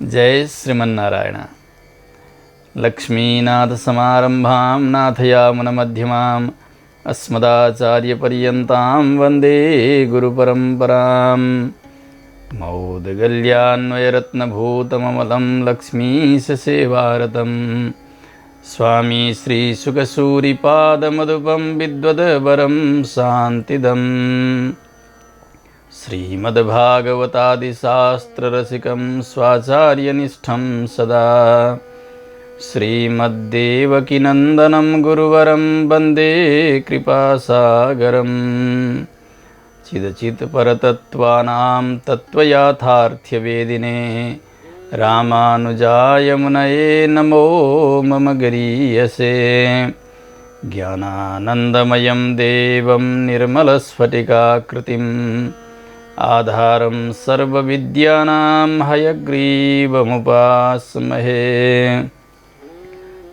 जय श्रीमन्नारायण। लक्ष्मीनाथसमारम्भां नाथयामुनमध्यमाम् अस्मदाचार्यपर्यन्तां वन्दे गुरुपरम्परां। मौद्गल्यान्वयरत्नभूतममलं लक्ष्मीशसेवारतं स्वामी श्रीसुखसूरिपादमधुपं विद्वद्वरं शान्तिदम्। श्रीमद्भागवतादिशास्त्ररसिकं स्वाचार्यनिष्ठं सदा श्रीमद्देवकीनन्दनं गुरुवरं वन्दे कृपासागरं। चिदचित्परतत्त्वानां तत्त्वयाथार्थ्यवेदिने रामानुजाय मुनये नमो मम गरीयसे। ज्ञानानन्दमयं देवं निर्मलस्फटिकाकृतिम् आधारं सर्वविद्यानां हयग्रीवमुपास्महे।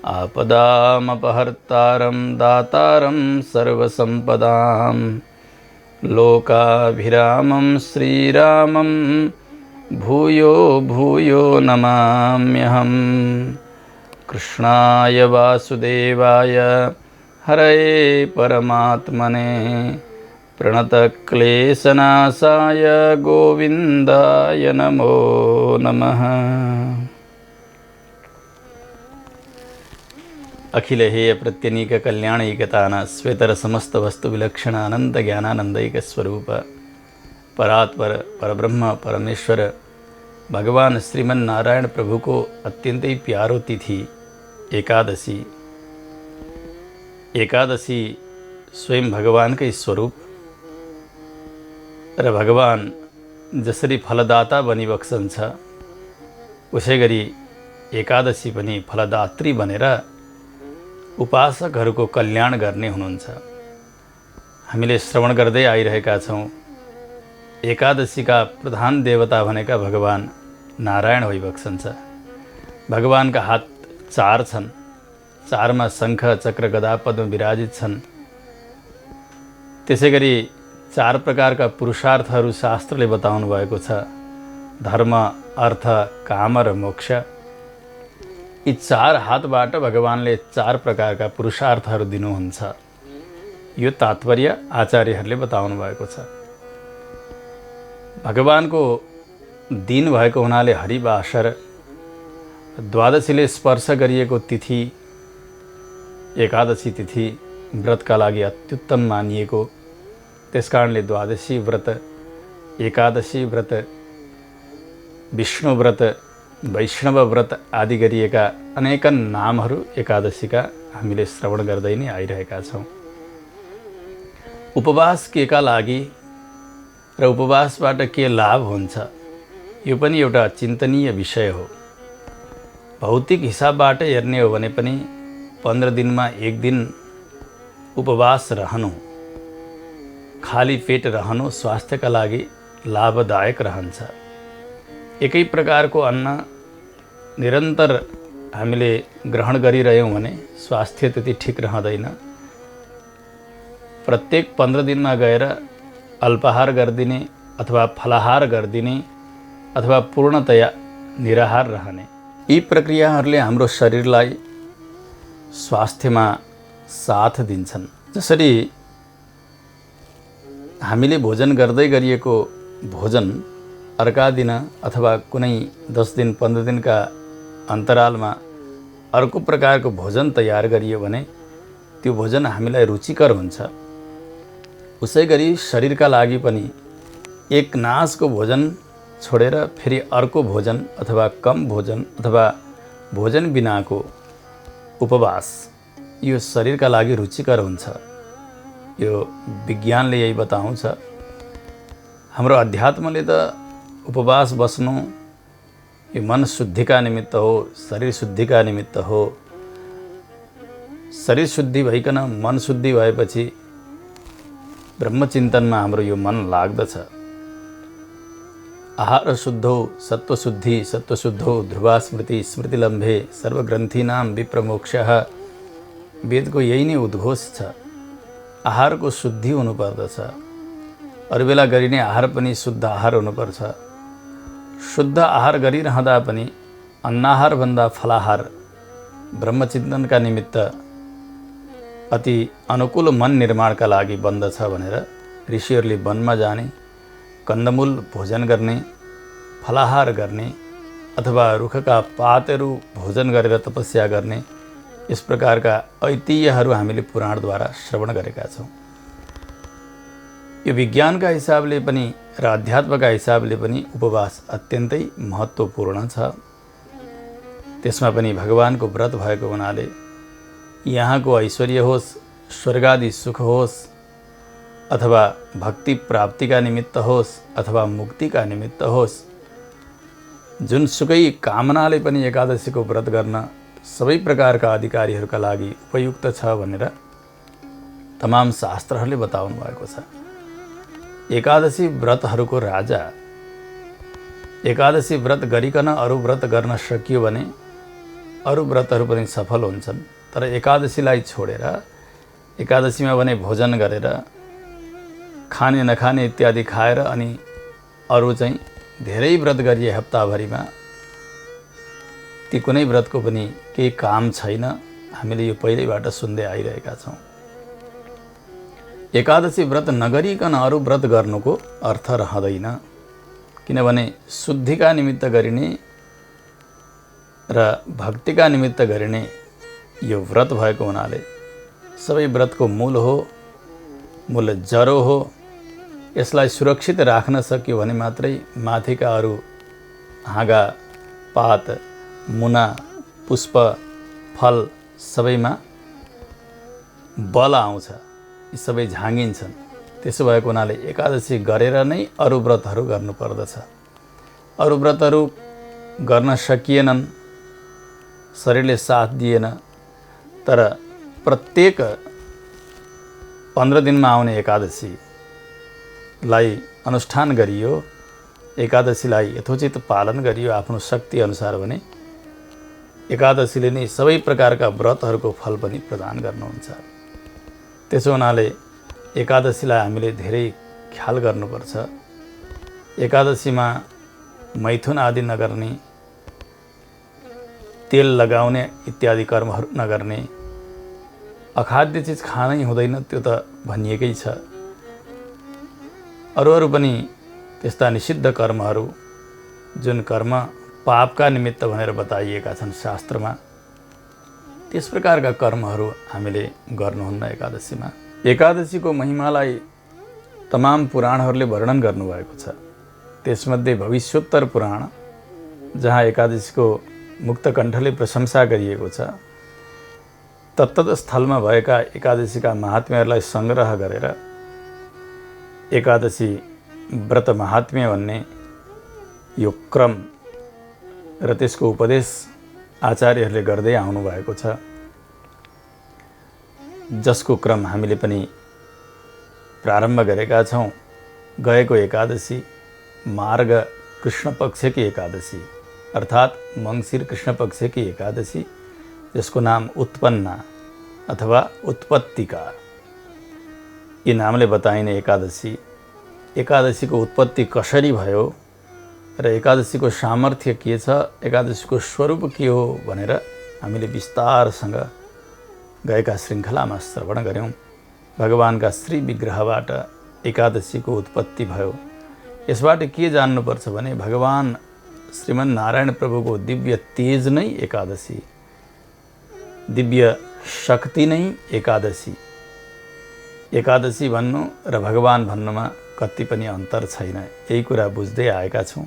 आपदामपहर्तारं दातारं सर्वसम्पदां लोकाभिरामं श्रीरामं भूयो भूयो नमाम्यहम्। कृष्णाय वासुदेवाय हरये परमात्मने प्रणतक्लेशनाशाय गोविन्दाय नमो नमः। अखिल हेय प्रत्यनीक कल्याणैकतान श्वेतर समस्त वस्तु विलक्षण अनंत ज्ञानानंदैक स्वरूप परात्पर परब्रह्म परमेश्वर भगवान श्रीमन नारायण प्रभु को अत्यंत ही प्यारो तिथि एकादशी। एकादशी स्वयं भगवान का स्वरूप र भगवान जसरी फलदाता बनी बक्सन्छ उसै गरी एकादशी पनि फलदात्री बनेर उपासकहरूको कल्याण गर्ने हुनुहुन्छ। हामीले श्रवण गर्दै आइरहेका छौँ एकादशीका प्रधान देवता भनेका भगवान नारायण भइबक्सन्छ। भगवानका हात चार छन्, चारमा शङ्ख चक्र गदा पद्म विराजित छन्। त्यसै गरी चार प्रकारका पुरुषार्थहरू शास्त्रले बताउनु भएको छ, धर्म अर्थ काम र मोक्ष। यी चार हातबाट भगवानले चार प्रकारका पुरुषार्थहरू दिनुहुन्छ। यो तात्पर्य आचार्यहरूले बताउनु भएको छ। भगवानको दिन भएको हुनाले हरिवासर, द्वादशीले स्पर्श गरिएको तिथि एकादशी तिथि व्रतका लागि अत्युत्तम मानिएको, त्यसकारणले द्वादशी व्रत, एकादशी व्रत, विष्णु व्रत, वैष्णव व्रत आदि गरिएका अनेकन नामहरू एकादशीका हामीले श्रवण गर्दै नै आइरहेका छौँ। उपवास केका लागि र उपवासबाट के लाभ हुन्छ यो पनि एउटा चिन्तनीय विषय हो। भौतिक हिसाबबाट हेर्ने हो भने पनि 15 दिनमा एक दिन उपवास रहनु, खाली पेट रहनु स्वास्थ्यका लागि लाभदायक रहन्छ। एकै प्रकारको अन्न निरन्तर हामीले ग्रहण गरिरह्यौँ भने स्वास्थ्य त्यति ठिक रहँदैन। प्रत्येक 15 दिनमा गएर अल्पाहार गरिदिने अथवा फलाहार गरिदिने अथवा पूर्णतया निराहार रहने, यी प्रक्रियाहरूले हाम्रो शरीरलाई स्वास्थ्यमा साथ दिन्छन्। जसरी हामीले भोजन गर्दै गरिएको भोजन अर्का दिन अथवा कुनै 10 दिन 15 दिनका अन्तरालमा अर्को प्रकारको भोजन तयार गरियो भने त्यो भोजन हामीलाई रुचिकर हुन्छ। उसै गरी शरीरका लागि पनि एक नासको भोजन छोडेर फेरि अर्को भोजन अथवा कम भोजन अथवा भोजन बिनाको उपवास यो शरीरका लागि रुचिकर हुन्छ। यो विज्ञानले यही बताउँछ। हाम्रो अध्यात्मले त उपवास बस्नु यो मन शुद्धिका निमित्त हो, शरीर शुद्धिका निमित्त हो। शरीर शुद्धि भइकन मन शुद्धि भएपछि ब्रह्मचिन्तनमा हाम्रो यो मन लाग्दछ। आहार शुद्धौ सत्वशुद्धि सत्वशुद्धौ ध्रुवा स्मृति स्मृतिलम्भे सर्वग्रन्थीनां विप्रमोक्षः। वेदको यही नै उद्घोष छ। आहारको शुद्धि हुनुपर्दछ। अरू बेला गरिने आहार पनि शुद्ध आहार हुनुपर्छ। शुद्ध आहार गरिरहँदा पनि अन्नाहारभन्दा फलाहार ब्रह्मचिन्तनका निमित्त अति अनुकूल मन निर्माणका लागि बन्दछ भनेर ऋषिहरूले वनमा जाने, कन्दमूल भोजन गर्ने, फलाहार गर्ने अथवा रुखका पातहरू भोजन गरेर तपस्या गर्ने यस प्रकारका ऐतिह्यहरू हामीले पुराणद्वारा श्रवण गरेका छौँ। यो विज्ञानका हिसाबले पनि र अध्यात्मका हिसाबले पनि उपवास अत्यन्तै महत्त्वपूर्ण छ। त्यसमा पनि भगवानको व्रत भएको हुनाले यहाँको ऐश्वर्य होस्, स्वर्गादि सुख होस् अथवा भक्ति प्राप्तिका निमित्त होस् अथवा मुक्तिका निमित्त होस्, जुनसुकै कामनाले पनि एकादशीको व्रत गर्न सबै प्रकारका अधिकारीहरूका लागि उपयुक्त छ भनेर तमाम शास्त्रहरूले बताउनु भएको छ। एकादशी व्रतहरूको राजा। एकादशी व्रत गरिकन अरू व्रत गर्न सकियो भने अरू व्रतहरू पनि सफल हुन्छन्, तर एकादशीलाई छोडेर एकादशीमा भने भोजन गरेर खाने नखाने इत्यादि खाएर अनि अरू चाहिँ धेरै व्रत गरिए हप्ताभरिमा ती कुनै व्रतको पनि केही काम छैन। हामीले यो पहिल्यैबाट सुन्दै आइरहेका छौँ। एकादशी व्रत नगरिकन अरू व्रत गर्नुको अर्थ रहँदैन, किनभने शुद्धिका निमित्त गरिने र भक्तिका निमित्त गरिने यो व्रत भएको हुनाले सबै व्रतको मूल हो, मूल जरो हो। यसलाई सुरक्षित राख्न सक्यो भने मात्रै माथिका अरू हाँगा, पात, मुना, पुष्प, फल सबैमा बल आउँछ, यी सबै झाँगिन्छन्। त्यसो भएको हुनाले एकादशी गरेर नै अरू व्रतहरू गर्नुपर्दछ। अरू व्रतहरू गर्न सकिएनन्, शरीरले साथ दिएन, तर प्रत्येक 15 दिनमा आउने एकादशीलाई अनुष्ठान गरियो, एकादशीलाई यथोचित पालन गरियो आफ्नो शक्ति अनुसार भने एकादशीले नै सबै प्रकारका व्रतहरूको फल पनि प्रदान गर्नुहुन्छ। त्यसो हुनाले एकादशीलाई हामीले धेरै ख्याल गर्नुपर्छ। एकादशीमा मैथुन आदि नगर्ने, तेल लगाउने इत्यादि कर्महरू नगर्ने, अखाद्य चिज खानै हुँदैन, त्यो त भनिएकै छ। अरू पनि त्यस्ता निषिद्ध कर्महरू जुन कर्म पापका निमित्त भनेर बताइएका छन् शास्त्रमा, त्यस प्रकारका कर्महरू हामीले गर्नुहुन्न एकादशीमा। एकादशीको महिमालाई तमाम पुराणहरूले वर्णन गर्नुभएको छ। त्यसमध्ये भविष्योत्तर पुराण, जहाँ एकादशीको मुक्तकण्ठले प्रशंसा गरिएको छ, तत्तत स्थलमा भएका एकादशीका महात्म्यहरूलाई सङ्ग्रह गरेर एकादशी व्रत महात्म्य भन्ने यो क्रम र त्यसको उपदेश आचार्यहरूले गर्दै आउनु भएको छ, जसको क्रम हामीले पनि प्रारम्भ गरेका छौँ। गएको एकादशी मार्ग कृष्ण पक्षकी एकादशी अर्थात् मङ्सिर कृष्ण पक्षकी एकादशी, जसको नाम उत्पन्ना अथवा उत्पत्तिका यी नामले बताइने एकादशी, एकादशीको उत्पत्ति कसरी भयो र एकादशीको सामर्थ्य के छ, एकादशीको स्वरूप के हो भनेर हामीले विस्तारसँग गएका श्रृङ्खलामा श्रवण गऱ्यौँ। भगवानका श्री विग्रहबाट एकादशीको उत्पत्ति भयो। यसबाट के जान्नुपर्छ भने भगवान श्रीमन्नारायण प्रभुको दिव्य तेज नै एकादशी, दिव्य शक्ति नै एकादशी। एकादशी भन्नु र भगवान भन्नुमा कति पनि अन्तर छैन, यही कुरा बुझ्दै आएका छौँ।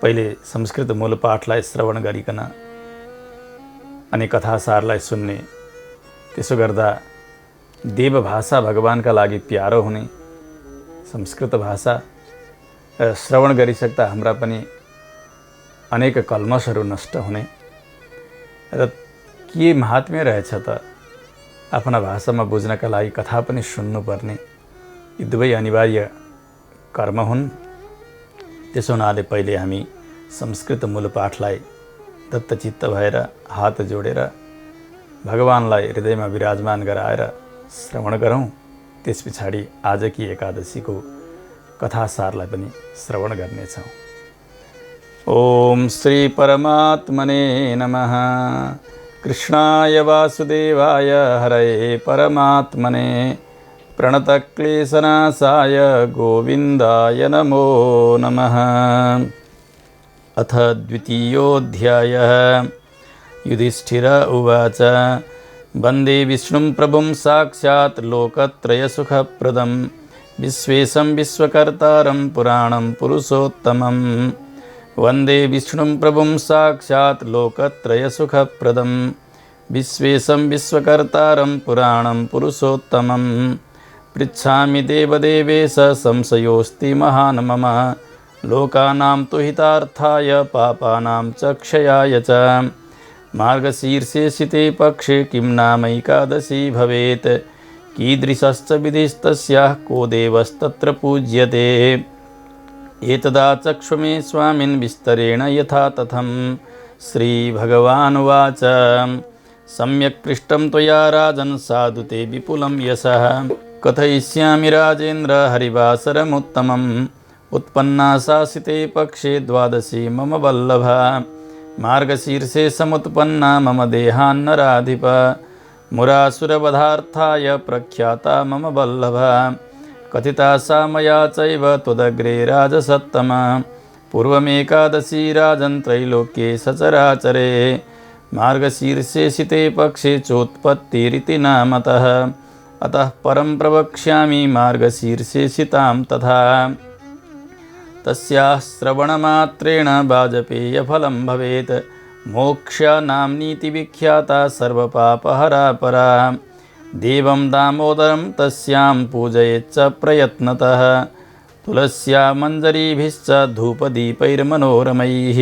पहिले संस्कृत मूलपाठलाई श्रवण गरिकन अनि कथासारलाई सुन्ने, त्यसो गर्दा देवभाषा भगवानका लागि प्यारो हुने, संस्कृत भाषा श्रवण गरिसक्दा हाम्रा पनि अनेक कल्मषहरू नष्ट हुने र के महात्म्य रहेछ त आफ्ना भाषामा बुझ्नका लागि कथा पनि सुन्नुपर्ने, यी दुवै अनिवार्य कर्म हुन्। त्यसो हुनाले पहिले हामी संस्कृत मूलपाठलाई दत्तचित्त भएर हात जोडेर भगवानलाई हृदयमा विराजमान गराएर श्रवण गरौँ। त्यस पछाडि आजकी एकादशीको कथासारलाई पनि श्रवण गर्नेछौँ। ओम श्री परमात्मने नमः। कृष्णाय वासुदेवाय हरये परमात्मने प्रणतक्लेशनाशाय गोविन्दाय नमो नमः। अथ द्वितीयोऽध्यायः। युधिष्ठिर उवाच वन्दे विष्णुं प्रभुं साक्षात् लोकत्रयसुखप्रदं विश्वेशं विश्वकर्तारं पुराणं पुरुषोत्तमं। वन्दे विष्णुं प्रभुं साक्षात् लोकत्रयसुखप्रदं विश्वेशं विश्वकर्तारं पुराणं पुरुषोत्तमं। पृच्छामि देवदेवेश संशयोऽस्ति महान् मम लोकानां तु हितार्थाय पापानां च क्षयाय च। मार्गशीर्षे शिते पक्षे किं नामैकादशी भवेत् कीदृशश्च विधिस्तस्याः को देवस्तत्र पूज्यते। एतदा चक्ष्व मे स्वामिन् विस्तरेण यथा तथं। श्रीभगवानुवाच सम्यक् पृष्टं त्वया राजन् साधु ते विपुलं यशः कथयिष्यामि राजेन्द्र हरिवासरमुत्तमम्। उत्पन्ना सा शिते पक्षे द्वादशी मम वल्लभा मार्गशीर्षे समुत्पन्ना मम देहान्नराधिप मुरासुरवधार्थाय प्रख्याता मम वल्लभा कथिता सा मया चैव त्वदग्रे राजसत्तमा। पूर्वमेकादशी राजन् त्रैलोक्ये सचराचरे मार्गशीर्षे शिते पक्षे चोत्पत्तिरिति नामतः। अतः परं प्रवक्ष्यामि मार्गशीर्षे शितां तथा। तस्याः श्रवणमात्रेण वाजपेयफलं भवेत् मोक्षा नाम्नीति विख्याता सर्वपापहरा परा। देवं दामोदरं तस्यां पूजयेच्च प्रयत्नतः तुलस्या मञ्जरीभिश्च धूपदीपैर्मनोरमैः।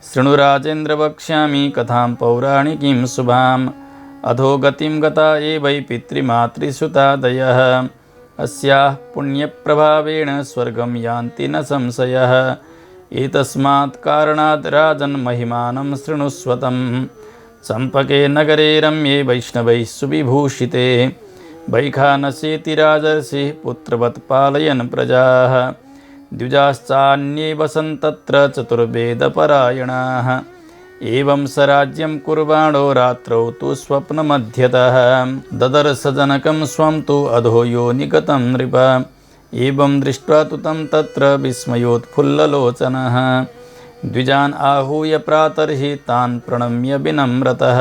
शृणु राजेन्द्र वक्ष्यामि कथां पौराणिकीं शुभाम्। अधोगतिं गता ये वै पितृमातृसुतादयः अस्याः पुण्यप्रभावेण स्वर्गं यान्ति न संशयः। एतस्मात् कारणात् राजन् महिमानं शृणुष्वतं। चम्पके नगरे रम्ये वैष्णवैः सुविभूषिते वैखानसेति राजर्षिः पुत्रवत् पालयन् प्रजाः। द्विजाश्चान्ये वसन्तत्र चतुर्वेदपरायणाः। एवं स राज्यं कुर्वाणो रात्रौ तु स्वप्नमध्यतः ददर्श जनकं स्वं तु अधो योनिगतं नृप। एवं दृष्ट्वा तु तं तत्र विस्मयोत्फुल्ललोचनः द्विजान् आहूय प्रातर्हि तान् प्रणम्य विनम्रतः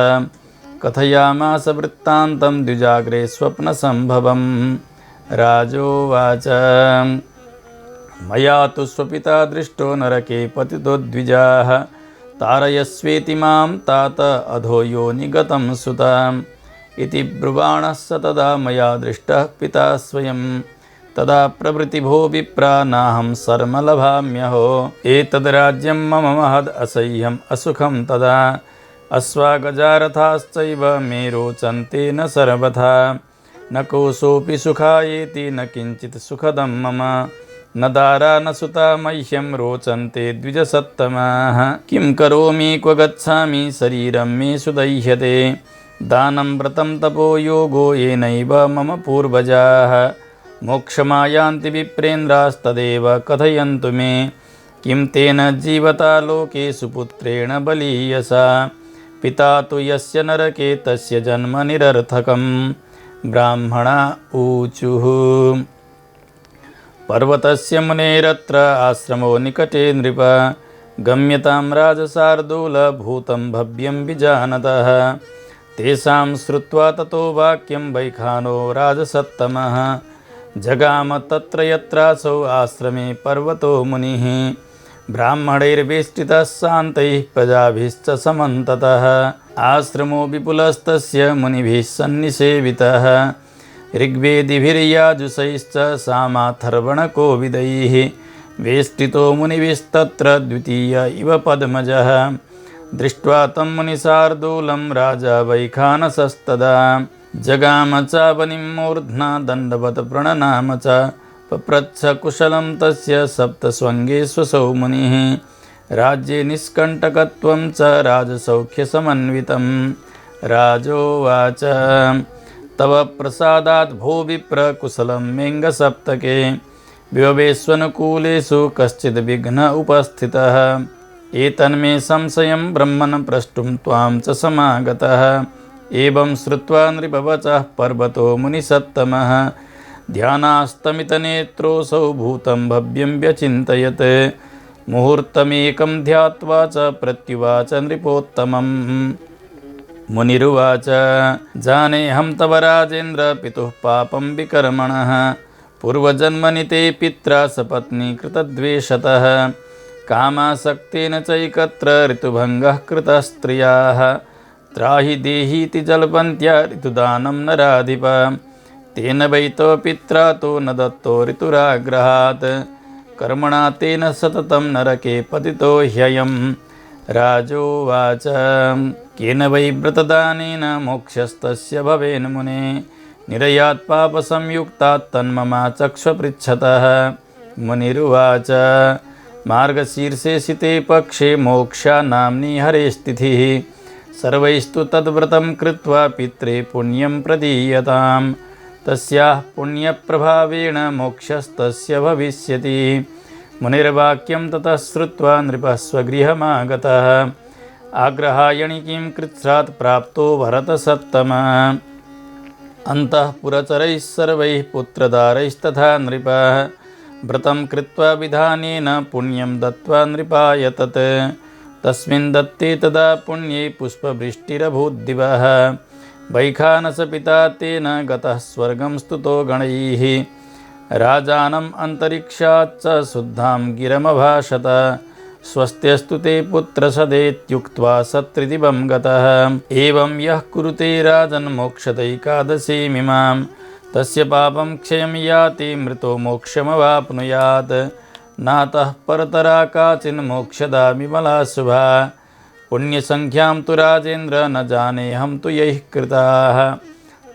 कथयामास वृत्तान्तं द्विजाग्रे स्वप्नसम्भवं। राजोवाच मया तु स्वपिता दृष्टो नरके पतितो द्विजाः तारयस्वेति मां तात अधो योनिगतं सुताम् इति ब्रुवाणः स तदा मया दृष्टः पिता स्वयं। तदा प्रभृति भो विप्रा नाहं शर्म लभाम्यहो। एतद्राज्यं मम महद् असह्यम् असुखं तदा अश्वागजारथाश्चैव मे रोचन्ते न सर्वथा। न कोऽसोऽपि सुखायेति न किञ्चित् सुखदं मम न दारा न सुता मह्यं रोचन्ते द्विजसत्तमाः। किं करोमि क्व गच्छामि शरीरं मे सुदह्यते दानं व्रतं तपो योगो येनैव मम पूर्वजाः मोक्षमायान्ति विप्रेन्द्रास्तदेव कथयन्तु मे। किं तेन जीवता लोके सुपुत्रेण बलीयसा पिता तु यस्य नरके तस्य जन्म निरर्थकम्। ब्राह्मणा ऊचुः पर्वतस्य मुनेरत्र आश्रमो निकटे नृप गम्यतां राजशार्दूलभूतं भव्यं विजानतः। तेषां श्रुत्वा ततो वाक्यं वैखानो राजसत्तमः जगाम तत्र यत्रासौ आश्रमे पर्वतो मुनिः। ब्राह्मणैर्वेष्टितः शान्तैः प्रजाभिश्च समन्ततः आश्रमो विपुलस्तस्य मुनिभिः सन्निसेवितः ऋग्वेदिभिर्याजुषैश्च सामाथर्वणकोविदैः। वेष्टितो मुनिभिस्तत्र द्वितीय इव पद्मजः दृष्ट्वा तं मुनिशार्दूलं राजा वैखानसस्तदा जगाम चावनिं मूर्ध्ना दण्डवत् प्रणनाम च पप्रच्छ कुशलं तस्य सप्तस्वङ्गेष्वसौ मुनिः। राज्ये निष्कण्टकत्वं च राजसौख्यसमन्वितं। राजोवाच तव प्रसादात् भो विप्र कुशलं मेङ्गसप्तके विभवेष्वनुकूलेषु कश्चिद् विघ्न उपस्थितः एतन्मे संशयं ब्रह्मन् प्रष्टुं त्वां च समागतः। एवं श्रुत्वा नृपवचः पर्वतो मुनिसत्तमः ध्यानास्तमितनेत्रोऽसौ भूतं भव्यं व्यचिन्तयत्। मुहूर्तमेकं ध्यात्वा च प्रत्युवाच नृपोत्तमम्। मुनिरुवाच जानेऽहं तव राजेन्द्र पितुः पापं विकर्मणः पूर्वजन्मनि ते पित्रा सपत्नी कृतद्वेषतः कामासक्तेन चैकत्र ऋतुभङ्गः कृतः स्त्रियाः त्राहि देहीति जल्पन्त्या ऋतुदानं नराधिप तेन वैतो पित्रा तो न दत्तो ऋतुराग्रहात् कर्मणा तेन सततं नरके पतितो ह्ययं। राजोवाच केन वै व्रतदानेन मोक्षस्तस्य भवेन् मुने निरयात् पापसंयुक्तात् तन्ममाचक्ष्व पृच्छतः। मुनिरुवाच मार्गशीर्षे शिते पक्षे मोक्षा नाम्नी हरेस्तिथिः सर्वैस्तु तद्व्रतं कृत्वा पित्रे पुण्यं प्रदीयताम् तस्याः पुण्यप्रभावेण मोक्षस्तस्य भविष्यति। मुनिर्वाक्यं ततः श्रुत्वा नृपः स्वगृहमागतः आग्रहायणिकीं कृच्छ्रात् प्राप्तो भरतसत्तमः अन्तःपुरचरैः सर्वैः पुत्रदारैस्तथा नृपः व्रतं कृत्वा विधानेन पुण्यं दत्त्वा नृपाय तत् तस्मिन् दत्ते तदा पुण्ये पुष्पवृष्टिरभूद्दिवः वैखानसपिता तेन गतः स्वर्गं स्तुतो गणैः राजानम् अन्तरिक्षाच्च शुद्धां गिरमभाषत स्वस्त्यस्तु ते पुत्रसदेत्युक्त्वा सत्रिदिवं गतः। एवं यः कुरुते राजन्मोक्षदैकादशीमिमां तस्य पापं क्षयं याति मृतो मोक्षमवाप्नुयात् नातः परतरा काचिन्मोक्षदा विमला शुभा पुण्यसंख्यां तु राजेन्द्र न जानेऽहं तु यैः कृताः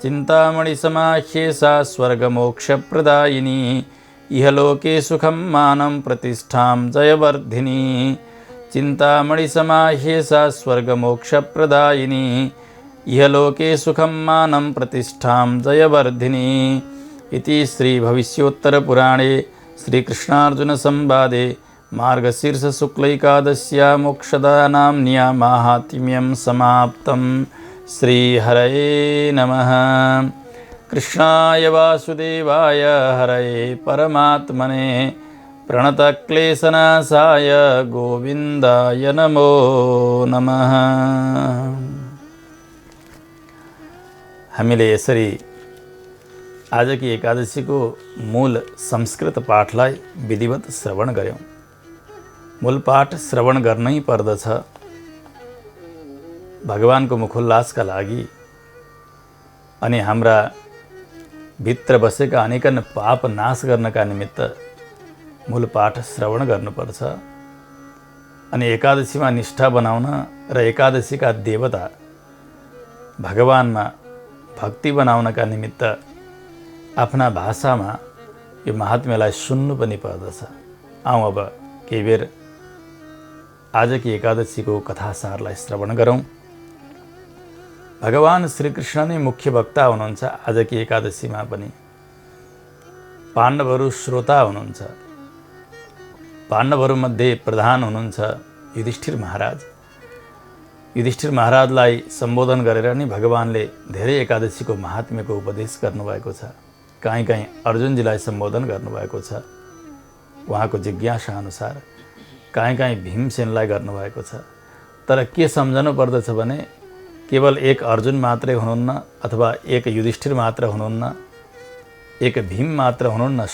चिन्तामणिसमाह्येषा स्वर्गमोक्षप्रदायिनी इहलोके सुखं मानं प्रतिष्ठां जयवर्धिनी चिन्तामणिसमाह्येषा स्वर्गमोक्षप्रदायिनी इहलोके सुखं मानं प्रतिष्ठां जयवर्धिनी। इति श्रीभविष्योत्तरपुराणे श्रीकृष्णार्जुनसंवादे मार्गशीर्षशुक्लैकादश्या मोक्षदानाम्न्या माहात्म्यं समाप्तं। श्रीहरये नमः। कृष्णाय वासुदेवाय हरये परमात्मने प्रणतक्लेशनाशाय गोविन्दाय नमो नमः। हामीले यसरी आजकी एकादशीको मूल संस्कृत पाठलाई विधिवत श्रवण गर्यौं। मूल पाठ श्रवण गर्नै पर्दछ भगवानको मुखोल्लासका लागि अनि हाम्रा भित्र बसेका अनेकन पाप नाश गर्नका निमित्त मूल पाठ श्रवण गर्नुपर्छ। अनि एकादशीमा निष्ठा बनाउन र एकादशीका देवता भगवानमा भक्ति बनाउनका निमित्त आफ्ना भाषामा यो महात्म्यलाई सुन्नु पनि पर्दछ। आउँ अब केही बेर आजकी एकादशीको कथासारलाई श्रवण गरौँ। भगवान श्रीकृष्ण नै मुख्य वक्ता हुनुहुन्छ। आजकी एकादशीमा पनि पाण्डवहरू श्रोता हुनुहुन्छ। पाण्डवहरूमध्ये प्रधान हुनुहुन्छ युधिष्ठिर महाराज। युधिष्ठिर महाराजलाई सम्बोधन गरेर नि भगवानले धेरै एकादशीको महात्म्यको उपदेश गर्नुभएको छ। कहीँ कहीँ अर्जुनजीलाई सम्बोधन गर्नुभएको छ उहाँको जिज्ञासा अनुसार, कहीँ कहीँ भीमसेनलाई गर्नुभएको छ। तर के सम्झनु पर्दछ भने केवल एक अर्जुन मात्रै हुनुहुन्न अथवा एक युधिष्ठिर मात्र हुनुहुन्न, एक भीम मात्र हुनुहुन्न।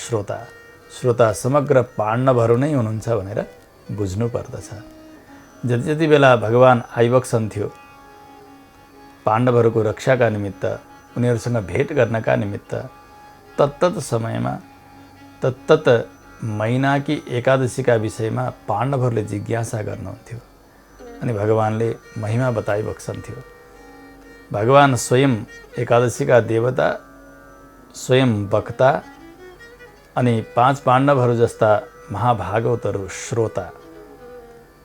श्रोता समग्र पाण्डवहरू नै हुनुहुन्छ भनेर बुझ्नु पर्दछ। जति बेला भगवान आइबक्सन्थ्यो पाण्डवहरूको रक्षाका निमित्त, उनीहरूसँग भेट गर्नका निमित्त, तत्तत समयमा तत्तत महिनाकी एकादशीका विषयमा पाण्डवहरूले जिज्ञासा गर्नुहुन्थ्यो अनि भगवानले महिमा बताइबक्सन्थ्यो। भगवान स्वयं एकादशीका देवता, स्वयं वक्ता अनि 5 पाण्डवहरू जस्ता महाभागवतहरू श्रोता।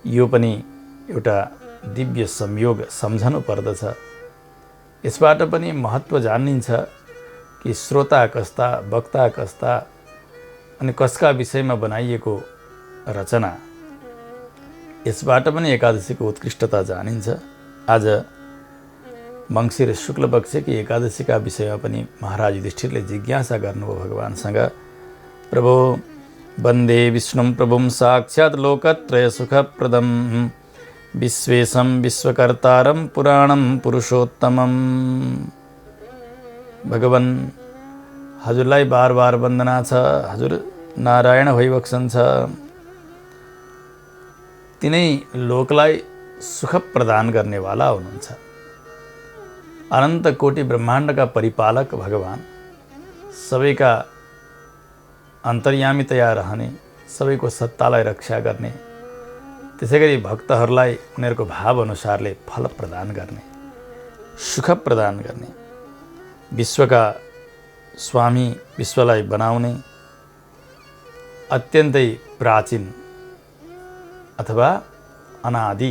यो पनि एउटा दिव्य संयोग सम्झनु पर्दछ। यसबाट पनि महत्त्व जानिन्छ कि श्रोता कस्ता, वक्ता कस्ता अनि कसका विषयमा बनाइएको रचना, यसबाट पनि एकादशीको उत्कृष्टता जानिन्छ। आज मङ्सिर शुक्ल पक्षकी एकादशीका विषयमा पनि महाराज युधिष्ठिरले जिज्ञासा गर्नुभयो भगवानसँग। प्रभो वन्दे विष्णुं प्रभुं साक्षात् लोकत्रय सुखप्रदं विश्वेशं विश्वकर्तारं पुराणं पुरुषोत्तमं। भगवान हजुरलाई बार बार वन्दना छ। हजुर नारायण भइबक्सन्छ। तिनै लोकलाई सुख प्रदान गर्नेवाला हुनुहुन्छ। अनन्त कोटि ब्रह्माण्डका परिपालक भगवान, सबैका अन्तर्यामीतया रहने, सबैको सत्तालाई रक्षा गर्ने, त्यसैगरी भक्तहरूलाई उनीहरूको भाव अनुसारले फल प्रदान गर्ने, सुख प्रदान गर्ने, विश्वका स्वामी, विश्वलाई बनाउने अत्यन्तै प्राचीन अथवा अनादि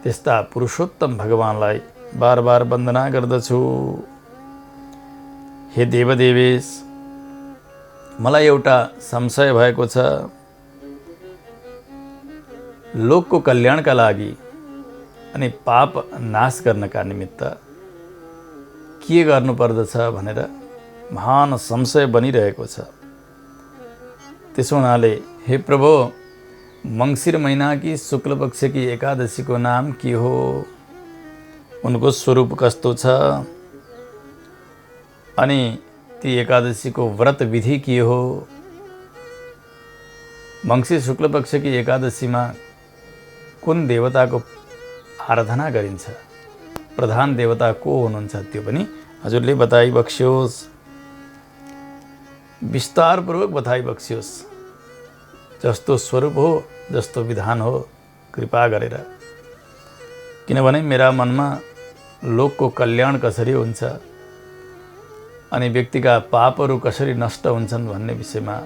त्यस्ता पुरुषोत्तम भगवानलाई बार बार वन्दना गर्दछु। हे देवदेवेश, मलाई एउटा संशय भएको छ। लोकको कल्याणका लागि अनि पाप नाश गर्नका निमित्त के गर्नुपर्दछ भनेर महान संशय बनिरहेको छ। त्यसो हुनाले हे प्रभु, मङ्सिर महिनाकी शुक्ल पक्षकी एकादशीको नाम के हो? उनको स्वरूप कस्तो छ? अनि ती एकादशीको व्रत विधि के हो? मङ्सिर शुक्ल पक्षकी एकादशीमा कुन देवताको आराधना गरिन्छ? प्रधान देवता को हुनुहुन्छ? त्यो पनि हजुरले बताइबक्स्योस्, विस्तारपूर्वक बताइबक्स्योस्। जस्तो स्वरूप हो, जस्तो विधान हो, कृपा गरेर। किनभने मेरा मनमा लोकको कल्याण कसरी हुन्छ अनि व्यक्तिका पापहरू कसरी नष्ट हुन्छन् भन्ने विषयमा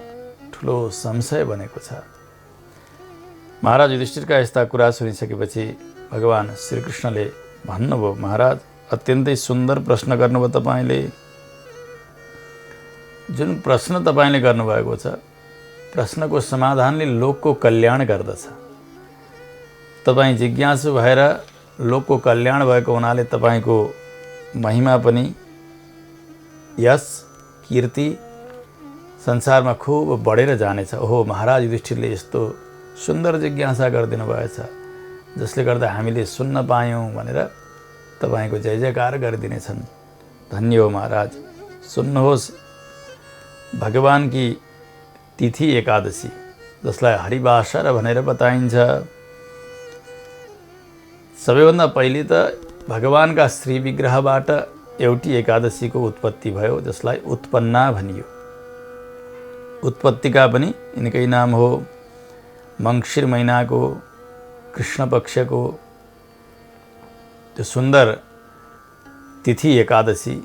ठुलो संशय बनेको छ। महाराज युधिष्ठिरका यस्ता कुरा सुनिसकेपछि भगवान श्रीकृष्णले भन्नुभयो, महाराज अत्यन्तै सुन्दर प्रश्न गर्नुभयो तपाईँले। जुन प्रश्न तपाईँले गर्नुभएको छ, प्रश्नको समाधानले लोकको कल्याण गर्दछ। तपाईँ जिज्ञासु भएर लोकको कल्याण भएको हुनाले तपाईँको महिमा पनि, यश, कीर्ति संसारमा खूब बढेर जानेछ। ओहो, महाराज युधिष्ठिरले यस्तो सुन्दर जिज्ञासा गरिदिनु भएछ, जसले गर्दा हामीले सुन्न पायौँ भनेर तपाईँको जय जयकार गरिदिनेछन्। धन्य हो महाराज। सुन्नुहोस्, भगवान की तिथि एकादशी, जसलाई हरिवासर भनेर बताइन्छ। सबैभन्दा पहिले त भगवानका श्री विग्रहबाट एउटी एकादशीको उत्पत्ति भयो, जसलाई उत्पन्ना भनियो। उत्पत्तिका पनि यिनकै नाम हो। मङ्सिर महिनाको कृष्ण पक्षको त्यो सुन्दर तिथि एकादशी,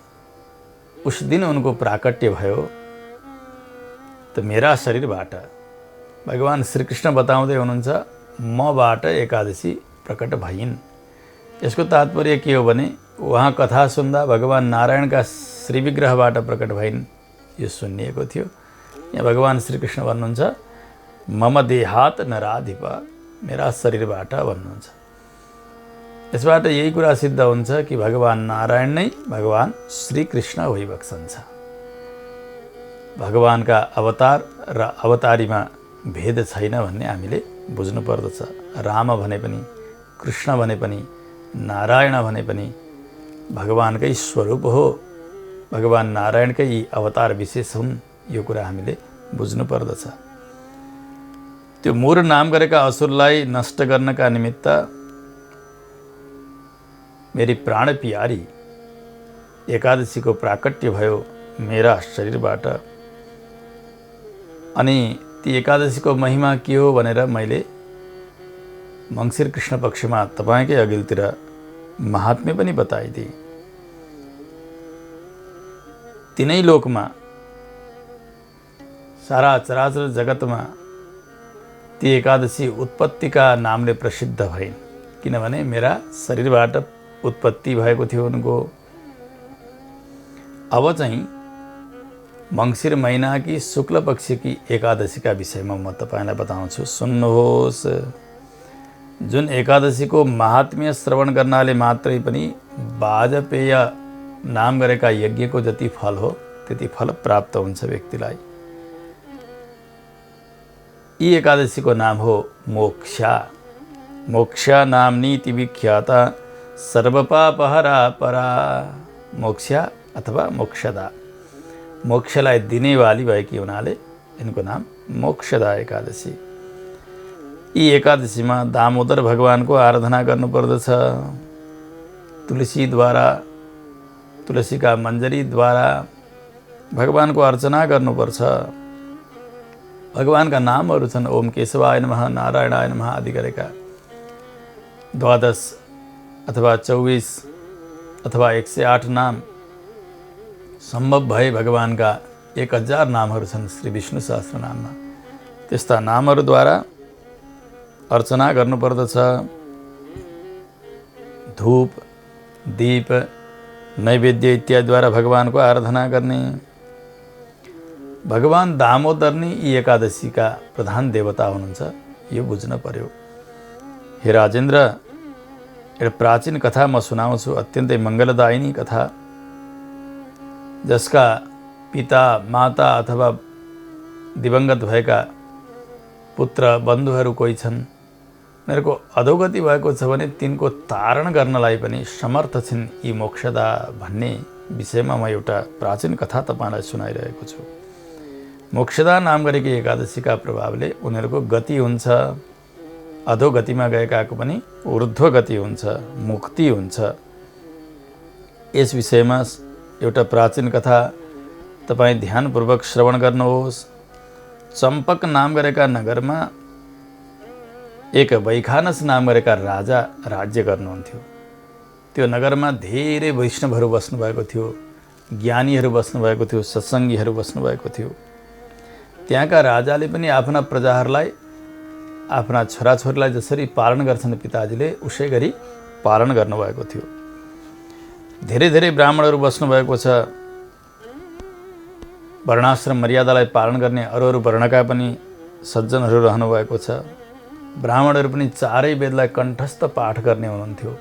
उस दिन उनको प्राकट्य भयो। त मेरा शरीरबाट भगवान श्रीकृष्ण बताउँदै हुनुहुन्छ, मबाट एकादशी प्रकट भइन्। यसको तात्पर्य के हो भने, उहाँ कथा सुन्दा भगवान नारायणका श्री विग्रहबाट प्रकट भइन्, यो सुनिएको थियो। यहाँ भगवान श्रीकृष्ण भन्नुहुन्छ, मम देहात नराधिप, मेरा शरीरबाट भन्नुहुन्छ। यसबाट यही कुरा सिद्ध हुन्छ कि भगवान नारायण नै भगवान श्रीकृष्ण भइबक्सन्छ। भगवानका अवतार र अवतारीमा भेद छैन भन्ने हामीले बुझ्नु पर्दछ। राम भने पनि, कृष्ण भने पनि, नारायण भने पनि भगवानकै स्वरूप हो, भगवान नारायणकै अवतार विशेष हुन्। यो कुरा हामीले बुझ्नु पर्दछ। त्यो मूर नाम गरेका असुरलाई नष्ट गर्नका निमित्त मेरी प्राण प्यारी एकादशीको प्राकट्य भयो मेरा शरीरबाट। अनि ती एकादशीको महिमा के हो भनेर मैले मङ्सिर कृष्ण पक्षमा तपाईँकै अघिल्तिर महात्म्य पनि बताइदिए। तिनै लोकमा, सारा चराचर जगतमा ती एकादशी उत्पत्तिका नामले प्रसिद्ध भइन्। किनभने मेरा शरीरबाट उत्पत्ति भएको थियो उनको। अब चाहिँ मङ्सिर महिना की शुक्ल पक्ष की एकादशीका विषयमा म तपाईँलाई बताउँछु। सुन्नुहोस्। जुन एकादशीको महात्म्य श्रवण गर्नाले मात्रै पनि वाजपेय नाम गरेका यज्ञको जति फल हो त्यति फल प्राप्त हुन्छ व्यक्तिलाई। यी एकादशीको नाम हो मोक्षा। मोक्षा नाम्नीति विख्याता सर्वपापहरा परा। मोक्षा अथवा मोक्षदा, मोक्षलाई दिनेवाली भएकी हुनाले यिनको नाम मोक्षदा एकादशी। यी एकादशीमा दामोदर भगवानको आराधना गर्नुपर्दछ। तुलसीद्वारा, तुलसीका मञ्जरीद्वारा भगवानको अर्चना गर्नुपर्छ। भगवानका नामहरू छन् ओम केशवाय नमः, नारायणाय नमः आदि गरेका 12 अथवा 24 अथवा 108 नाम। सम्भव भए भगवानका 1000 नामहरू छन् श्री विष्णु सहस्त्र नाममा। त्यस्ता नामहरूद्वारा अर्चना गर्नुपर्दछ। धूप, दीप, नैवेद्य इत्यादिद्वारा भगवानको आराधना गर्ने। भगवान दामोदर नै यी एकादशीका प्रधान देवता हुनुहुन्छ, यो बुझ्न पर्यो। हे राजेन्द्र, एउटा प्राचीन कथा म सुनाउँछु, अत्यन्तै मङ्गलदायिनी कथा। जसका पिता, माता अथवा दिवंगत भएका पुत्र बन्धुहरू कोही छन्, उनीहरूको अधोगति भएको छ भने तिनको तारण गर्नलाई पनि समर्थ छिन् यी मोक्षदा भन्ने विषयमा म एउटा प्राचीन कथा तपाईँलाई सुनाइरहेको छु। मोक्षदा नाम गरेकी एकादशीका प्रभावले उनीहरूको गति हुन्छ। अधोगतिमा गएकाको पनि ऊर्ध्व गति हुन्छ, मुक्ति हुन्छ। यस विषयमा एउटा प्राचीन कथा तपाईँ ध्यानपूर्वक श्रवण गर्नुहोस्। चम्पक नाम गरेका नगरमा एक वैखानस नाम गरेका राजा राज्य गर्नुहुन्थ्यो। त्यो नगरमा धेरै वैष्णवहरू बस्नुभएको थियो, ज्ञानीहरू बस्नुभएको थियो, सत्सङ्गीहरू बस्नुभएको थियो। त्यहाँका राजाले पनि आफ्ना प्रजाहरूलाई, आफ्ना छोराछोरीलाई जसरी पालन गर्छन् पिताजीले, उसै गरी पालन गर्नुभएको थियो। धेरै धेरै ब्राह्मणहरू बस्नुभएको छ। वर्णाश्रम मर्यादालाई पालन गर्ने अरू अरू वर्णका पनि सज्जनहरू रहनुभएको छ। ब्राह्मणहरू पनि चारै वेदलाई कण्ठस्थ पाठ गर्ने हुनुहुन्थ्यो।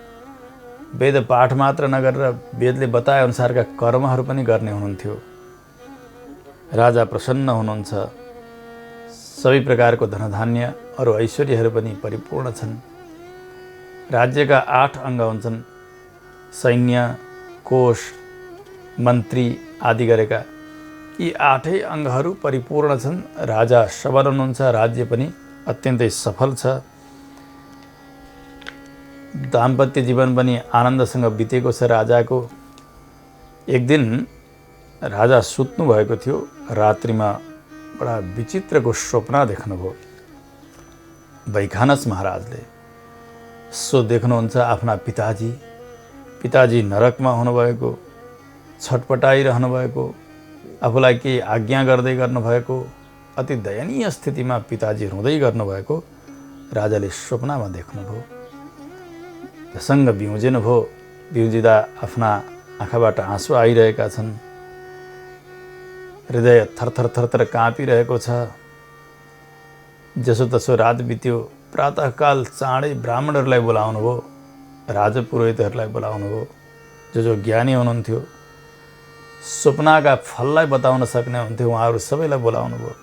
वेद पाठ मात्र नगरेर वेदले बताए अनुसारका कर्महरू पनि गर्ने हुनुहुन्थ्यो। राजा प्रसन्न हुनुहुन्छ। सबै प्रकारको धनधान्य अरू ऐश्वर्यहरू पनि परिपूर्ण छन्। राज्यका 8 अङ्ग हुन्छन्, सैन्य, कोष, मन्त्री आदि गरेका। यी 8 अङ्गहरू परिपूर्ण छन्। राजा सबल हुनुहुन्छ, राज्य पनि अत्यन्तै सफल छ। दाम्पत्य जीवन पनि आनन्दसँग बितेको छ राजाको। एक दिन राजा सुत्नु भएको थियो। रात्रिमा बडा विचित्रको स्वप्न देख्नुभयो वैखानस महाराजले। सो देख्नुहुन्छ आफ्ना पिताजी नरकमा हुनुभएको, छटपटाइरहनु भएको, आफूलाई केही आज्ञा गर्दै गर्नुभएको, अति दयनीय स्थितिमा पिताजी रुँदै गर्नुभएको राजाले स्वप्नमा देख्नुभयो। झसङ्ग बिउजिनुभयो। बिउजिँदा आफ्ना आँखाबाट आँसु आइरहेका छन्। हृदय थरथर थरथर काँपिरहेको छ। जसोतसो रात बित्यो। प्रातःकाल चाँडै ब्राह्मणहरूलाई बोलाउनु भयो, राजपुरोहितहरूलाई बोलाउनु भयो, जो ज्ञानी हुनुहुन्थ्यो, स्वप्नका फललाई बताउन सक्ने हुन्थ्यो, उहाँहरू सबैलाई बोलाउनु भयो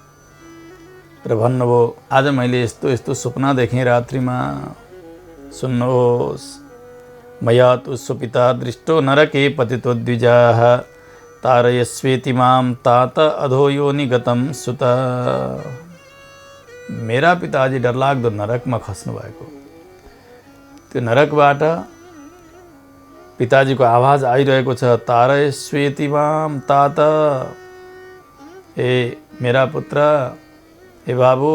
र भन्नुभयो, आज मैले यस्तो यस्तो स्वप्न देखेँ रात्रिमा। सुन्नुहोस्। मया तु स्वपिता दृष्टो नरके पतितो द्विजाः तारयस्वेति मां तात अधो योनि गतं सुत। मेरा पिताजी डरलाग्दो नरकमा खस्नु भएको। त्यो नरकबाट पिताजीको आवाज आइरहेको छ, तारयस्वेति मां तात। ए मेरा पुत्र, हे बाबु,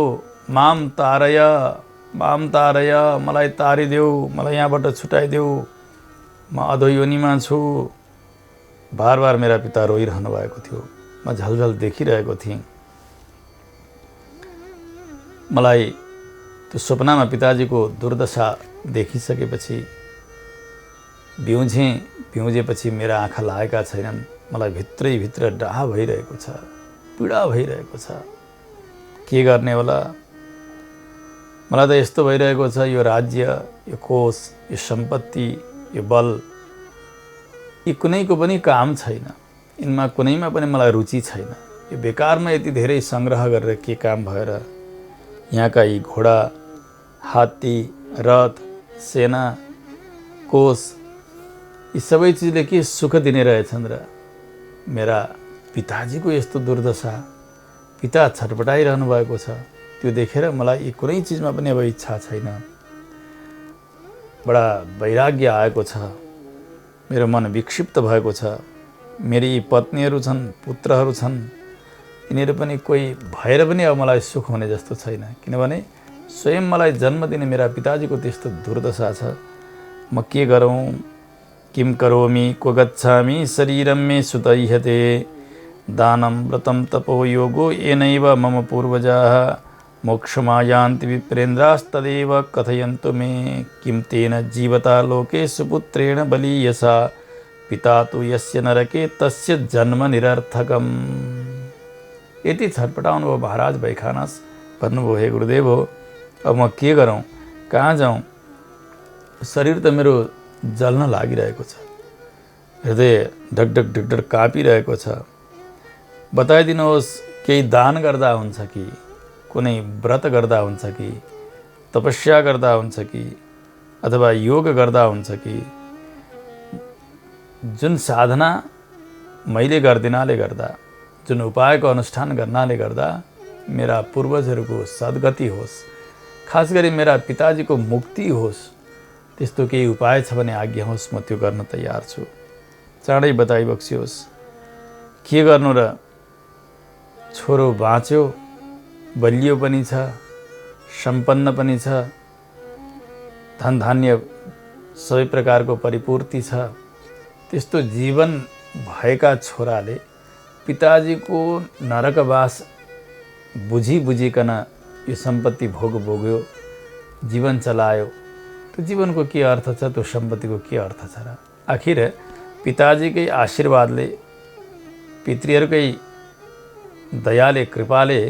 माम तारय, मलाई तारिदेऊ, मलाई यहाँबाट छुटाइदेऊ, म अधोयोनिमा छु। बार बार मेरा पिता रोइरहनु भएको थियो। म झलझल देखिरहेको थिएँ। मलाई त्यो स्वप्नमा पिताजीको दुर्दशा देखिसकेपछि बिउजेपछि मेरा आँखा लागेका छैनन्। मलाई भित्रैभित्र डाह भइरहेको छ, पीडा भइरहेको छ। के गर्ने होला? मलाई त यस्तो भइरहेको छ, यो राज्य, यो कोष, यो सम्पत्ति, यो बल, यी कुनैको पनि काम छैन। यिनमा कुनैमा पनि मलाई रुचि छैन। यो बेकारमा यति धेरै सङ्ग्रह गरेर के काम भएर? यहाँका यी घोडा, हात्ती, रथ, सेना, कोष, यी सबै चिजले के सुख दिने रहेछन् र? मेरा पिताजीको यस्तो दुर्दशा, पिता छटपटाइरहनु भएको छ, त्यो देखेर मलाई यी कुनै चिजमा पनि अब इच्छा छैन। बडा वैराग्य आएको छ, मेरो मन विक्षिप्त भएको छ। मेरी यी पत्नीहरू छन्, पुत्रहरू छन्, यिनीहरू पनि कोही भएर पनि अब मलाई सुख हुने जस्तो छैन। किनभने स्वयं मलाई जन्म दिने मेरा पिताजीको त्यस्तो दुर्दशा छ। म के गरौँ? किम करोमि क्व गच्छामि शरीरं मे सुतह्यते दानं व्रतं तपो योगो येनैव मम पूर्वजाः मोक्षमायान्ति विप्रेन्द्रास्तदेव कथयन्तु मे किं तेन जीवता लोके सुपुत्रेण बलीयसा पिता तु यस्य नरके तस्य जन्म निरर्थकम्। यति छटपटाउनु भयो महाराज वैखानस। भन्नुभयो, हे गुरुदेव हो, अब म के गरौँ? कहाँ जाउँ? शरीर त मेरो जल्न लागिरहेको छ, हृदय ढकढक ढकढक काँपिरहेको छ। बताइदिनुहोस्, केही दान गर्दा हुन्छ कि, कुनै व्रत गर्दा हुन्छ कि, तपस्या गर्दा हुन्छ कि, अथवा योग गर्दा हुन्छ कि? जुन साधना मैले गर्दिनाले गर्दा, जुन उपायको अनुष्ठान गर्नाले गर्दा मेरा पूर्वजहरूको सद्गति होस्, खास गरी मेरा पिताजीको मुक्ति होस्, त्यस्तो केही उपाय छ भने आज्ञा होस्, म त्यो गर्न तयार छु। चाँडै बताइबक्सियोस्। के गर्नु र? छोरो बाँच्यो, बलियो पनि छ, सम्पन्न पनि छ, धनधान्य सबै प्रकारको परिपूर्ति छ। त्यस्तो जीवन भएका छोराले पिताजीको नरकवास बुझिकन यो सम्पत्ति भोग्यो, जीवन चलायो। त्यो जीवनको के अर्थ छ? त्यो सम्पत्तिको के अर्थ छ र? आखिर पिताजीकै आशीर्वादले, पितृहरूकै दयाले, कृपाले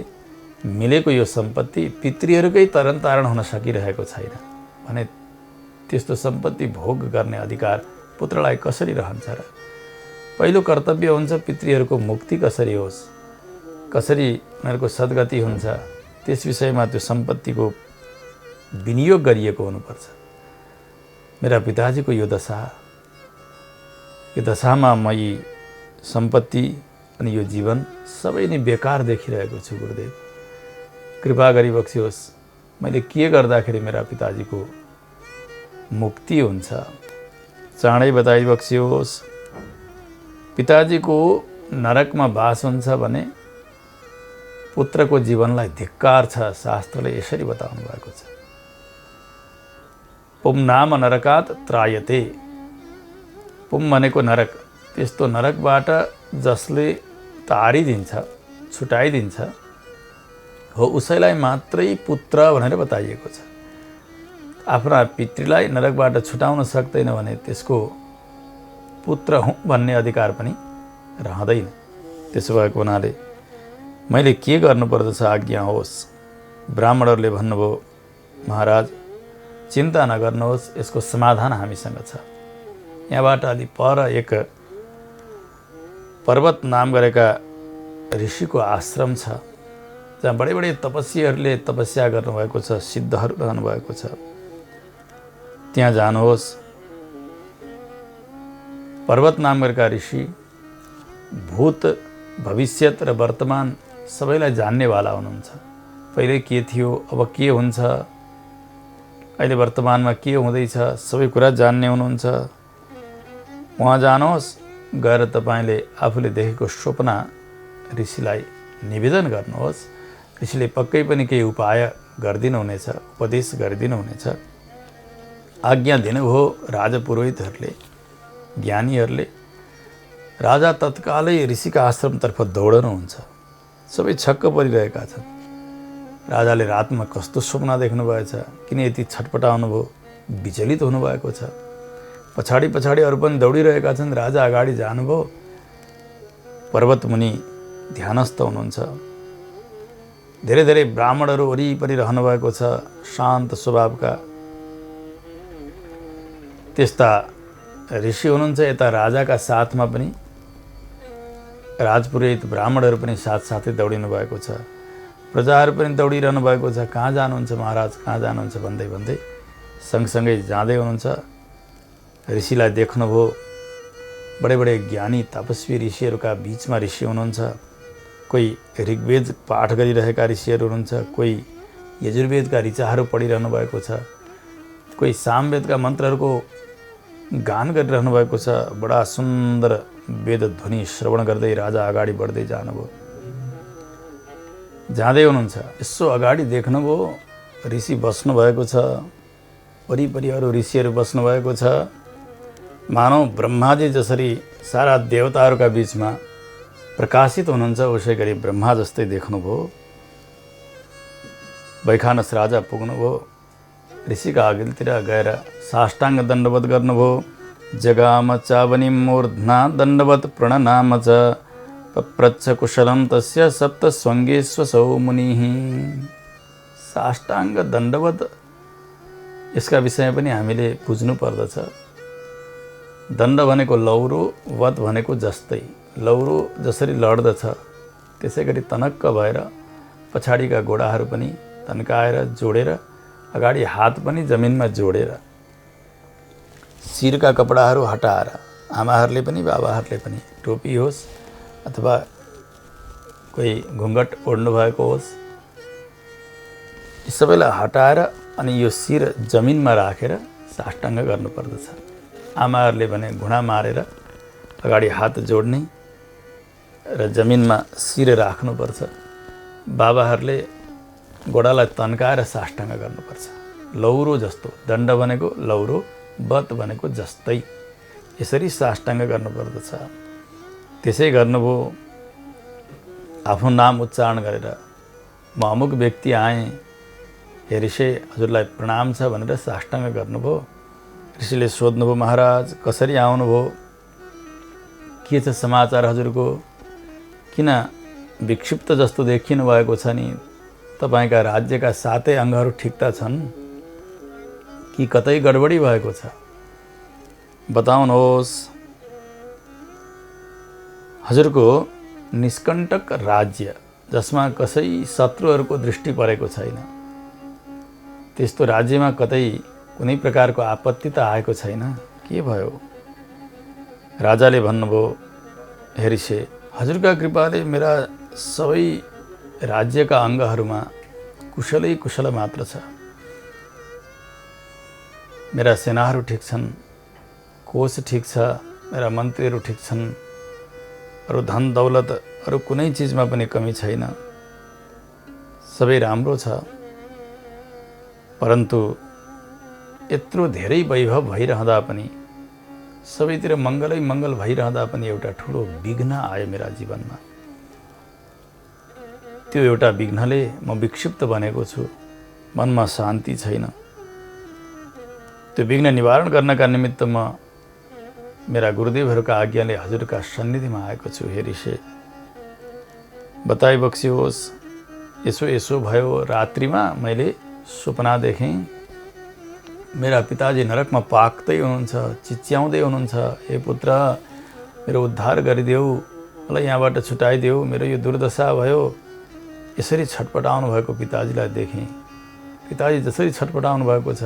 मिलेको यो सम्पत्ति पितृहरूकै तरनतारण हुन सकिरहेको छैन भने त्यस्तो सम्पत्ति भोग गर्ने अधिकार पुत्रलाई कसरी रहन्छ र? पहिलो कर्तव्य हुन्छ पितृहरूको मुक्ति कसरी होस्, कसरी उनीहरूको सद्गति हुन्छ, त्यस विषयमा त्यो सम्पत्तिको विनियोग गरिएको हुनुपर्छ। मेरा पिताजीको यो दशामा म यी सम्पत्ति अनि यो जीवन सबै नै बेकार देखिरहेको छु। गुरुदेव, कृपा गरिबक्सियोस्। मैले के गर्दाखेरि मेरा पिताजीको मुक्ति हुन्छ? चाँडै बताइबक्सियोस्। पिताजीको नरकमा बास हुन्छ भने पुत्रको जीवनलाई धिक्कार छ। शास्त्रले यसरी बताउनु भएको छ, पुम नाम नरकात् त्रायते। पुम भनेको नरक। त्यस्तो नरकबाट जसले तारिदिन्छ, छुटाइदिन्छ हो, उसैलाई मात्रै पुत्र भनेर बताइएको छ। आफ्ना पितृलाई नरकबाट छुटाउन सक्दैन भने त्यसको पुत्र हुँ भन्ने अधिकार पनि रहँदैन। त्यसो भएको हुनाले मैले के गर्नुपर्दछ? आज्ञा होस्। ब्राह्मणहरूले भन्नुभयो, महाराज चिन्ता नगर्नुहोस्, यसको समाधान हामीसँग छ। यहाँबाट अलि पर एक पर्वत नाम गरेका ऋषिको आश्रम छ, जहाँ बडे बडे तपस्वीहरूले तपस्या गर्नुभएको छ, सिद्धहरू रहनुभएको छ। त्यहाँ जानुहोस्। पर्वत नाम गरेका ऋषि भूत, भविष्यत र वर्तमान सबैलाई जान्नेवाला हुनुहुन्छ। पहिले के थियो, अब के हुन्छ, अहिले वर्तमानमा के हुँदैछ, सबै कुरा जान्ने हुनुहुन्छ। उहाँ जानुहोस्। गएर तपाईँले आफूले देखेको स्वप्न ऋषिलाई निवेदन गर्नुहोस्। ऋषिले पक्कै पनि केही उपाय गरिदिनुहुनेछ, उपदेश गरिदिनुहुनेछ। आज्ञा दिनुभयो राजपुरोहितहरूले, ज्ञानीहरूले। राजा तत्कालै ऋषिका आश्रमतर्फ दौडनुहुन्छ। सबै छक्क परिरहेका छन्। राजाले रातमा कस्तो स्वप्न देख्नुभएछ, किन यति छटपटाउनु भयो, विचलित हुनुभएको छ। पछाडि पछाडि अरू पनि दौडिरहेका छन्। राजा अगाडि जानुभयो। पर्वत मुनि ध्यानस्थ हुनुहुन्छ। धेरै धेरै ब्राह्मणहरू वरिपरि रहनुभएको छ, शान्त स्वभावका त्यस्ता ऋषि हुनुहुन्छ। यता राजाका साथमा पनि राजपुरोहित ब्राह्मणहरू पनि साथसाथै दौडिनु भएको छ। प्रजाहरू पनि दौडिरहनु भएको छ, कहाँ जानुहुन्छ महाराज, कहाँ जानुहुन्छ भन्दै भन्दै सँगसँगै जाँदै हुनुहुन्छ। ऋषिलाई देख्नुभयो। बडे बडे ज्ञानी तपस्वी ऋषिहरूका बिचमा ऋषि हुनुहुन्छ। कोही ऋग्वेद पाठ गरिरहेका ऋषिहरू हुनुहुन्छ, कोही यजुर्वेदका ऋचाहरू पढिरहनु भएको छ, कोही सामवेदका मन्त्रहरूको गान गरिरहनु भएको छ। बडा सुन्दर वेद ध्वनि श्रवण गर्दै राजा अगाडि बढ्दै जानुभयो। जाँदै हुनुहुन्छ, यसो अगाडि देख्नुभयो ऋषि बस्नु भएको छ, वरिपरि अरू ऋषिहरू बस्नु भएको छ। मानव ब्रह्माजी जसरी सारा देवताहरूका बिचमा प्रकाशित हुनुहुन्छ उसै गरी ब्रह्मा जस्तै देख्नुभयो। वैखानस राजा पुग्नुभयो। ऋषिका अघिल्तिर गएर साष्टाङ्ग दण्डवत गर्नुभयो। जगाम चावनी मूर्ध्ना दण्डवत प्रणनाम च पप्रच्छ कुशलं तस्य सप्त स्वङ्गेष्वसौ मुनिः। साष्टाङ्ग दण्डवत यसका विषय पनि हामीले बुझ्नु पर्दछ। दण्ड भनेको लौरो, वत भनेको जस्तै। लौरो जसरी लड्दछ त्यसै गरी तनक्क भएर पछाडिका गोडाहरू पनि तन्काएर जोडेर, अगाडि हात पनि जमिनमा जोडेर, शिरका कपडाहरू हटाएर, आमाहरूले पनि बाबाहरूले पनि टोपी होस् अथवा कोही घुङ्गट ओढ्नु भएको होस्, यी सबैलाई हटाएर अनि यो शिर जमिनमा राखेर साष्टाङ्ग गर्नुपर्दछ। आमाहरूले भने घुँडा मारेर अगाडि हात जोड्ने र जमिनमा शिर राख्नुपर्छ। बाबाहरूले गोडालाई तन्काएर साष्टाङ्ग गर्नुपर्छ। लौरो जस्तो, दण्ड भनेको लौरो, बत भनेको जस्तै, यसरी साष्टाङ्ग गर्नुपर्दछ। त्यसै गर्नुभयो। आफ्नो नाम उच्चारण गरेर म अमुक व्यक्ति आएँ, हे ऋषि हजुरलाई प्रणाम छ भनेर साष्टाङ्ग गर्नुभयो। ऋषिले सोध्नुभयो, महाराज कसरी आउनुभयो, के छ समाचार हजुरको, किन विक्षिप्त जस्तो देखिनु भएको छ नि, तपाईँका राज्यका सातै अङ्गहरू ठिक त छन् कि कतै गडबडी भएको छ, बताउनुहोस्। हजुरको निष्कण्टक राज्य जसमा कसै शत्रुहरूको दृष्टि परेको छैन, त्यस्तो राज्यमा कतै कुनै प्रकारको आपत्ति त आएको छैन, के भयो? राजाले भन्नुभयो, हे ऋषि हजुरका कृपाले मेरा सबै राज्यका अङ्गहरूमा कुशलै कुशल मात्र छ। मेरा सेनाहरू ठिक छन्, कोष ठिक छ, मेरा मन्त्रीहरू ठिक छन्, अरू धन दौलत अरू कुनै चिजमा पनि कमी छैन, सबै राम्रो छ। परन्तु यत्रो धेरै वैभव भइरहँदा पनि, सबैतिर मङ्गलै मङ्गल भइरहँदा पनि एउटा ठुलो विघ्न आयो मेरा जीवनमा। त्यो एउटा विघ्नले म विक्षिप्त बनेको छु, मनमा शान्ति छैन। त्यो विघ्न निवारण गर्नका निमित्त म मेरा गुरुदेवहरूका आज्ञाले हजुरका सन्निधिमा आएको छु। हे ऋषि बताइ बक्सियोस्। यसो भयो, रात्रिमा मैले सपना देखेँ, मेरा पिताजी नरकमा पाक्दै हुनुहुन्छ, चिच्याउँदै हुनुहुन्छ, हे पुत्र मेरो उद्धार गरिदेऊ, मलाई यहाँबाट छुटाइदेऊ, मेरो यो दुर्दशा भयो। यसरी छटपटाउनु भएको पिताजीलाई देखेँ। पिताजी जसरी छटपटाउनु भएको छ,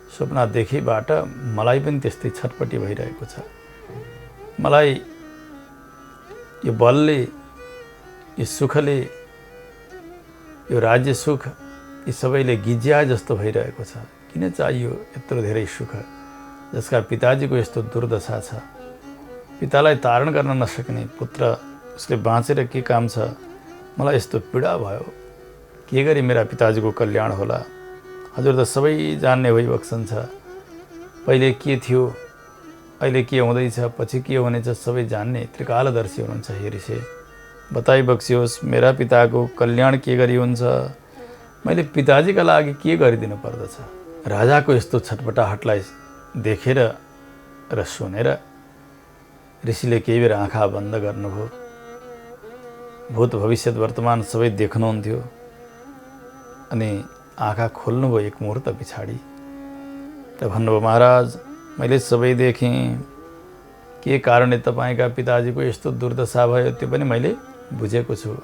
सपना देखेबाट मलाई पनि त्यस्तै छटपटी भइरहेको छ। मलाई यो बलले, यो सुखले, यो राज्य सुख, यी सबैले गिज्या जस्तो भइरहेको छ। किन चाहियो यत्रो धेरै सुख, जसका पिताजीको यस्तो दुर्दशा छ? पितालाई तारण गर्न नसक्ने पुत्र, उसले बाँचेर के काम छ? मलाई यस्तो पीडा भयो। के गरी मेरा पिताजीको कल्याण होला? हजुर त सबै जान्ने भइबक्सन छ। पहिले के थियो, अहिले के हुँदैछ, पछि के हुनेछ, सबै जान्ने त्रिकालदर्शी हुनुहुन्छ। हे ऋषि बताइ बक्सियोस्, मेरा पिताको कल्याण के गरी हुन्छ? मैले पिताजीका लागि के गरिदिनु पर्दछ? राजाको यस्तो छटपटाहटलाई देखेर र सुनेर ऋषिले केही बेर आँखा बन्द गर्नुभयो। भूत भविष्य वर्तमान सबै देख्नुहुन्थ्यो अनि आँखा खोल्नुभयो एक मुहूर्त पछाडि र भन्नुभयो, महाराज मैले सबै देखेँ, के कारणले तपाईँका पिताजीको यस्तो दुर्दशा भयो त्यो पनि मैले बुझेको छु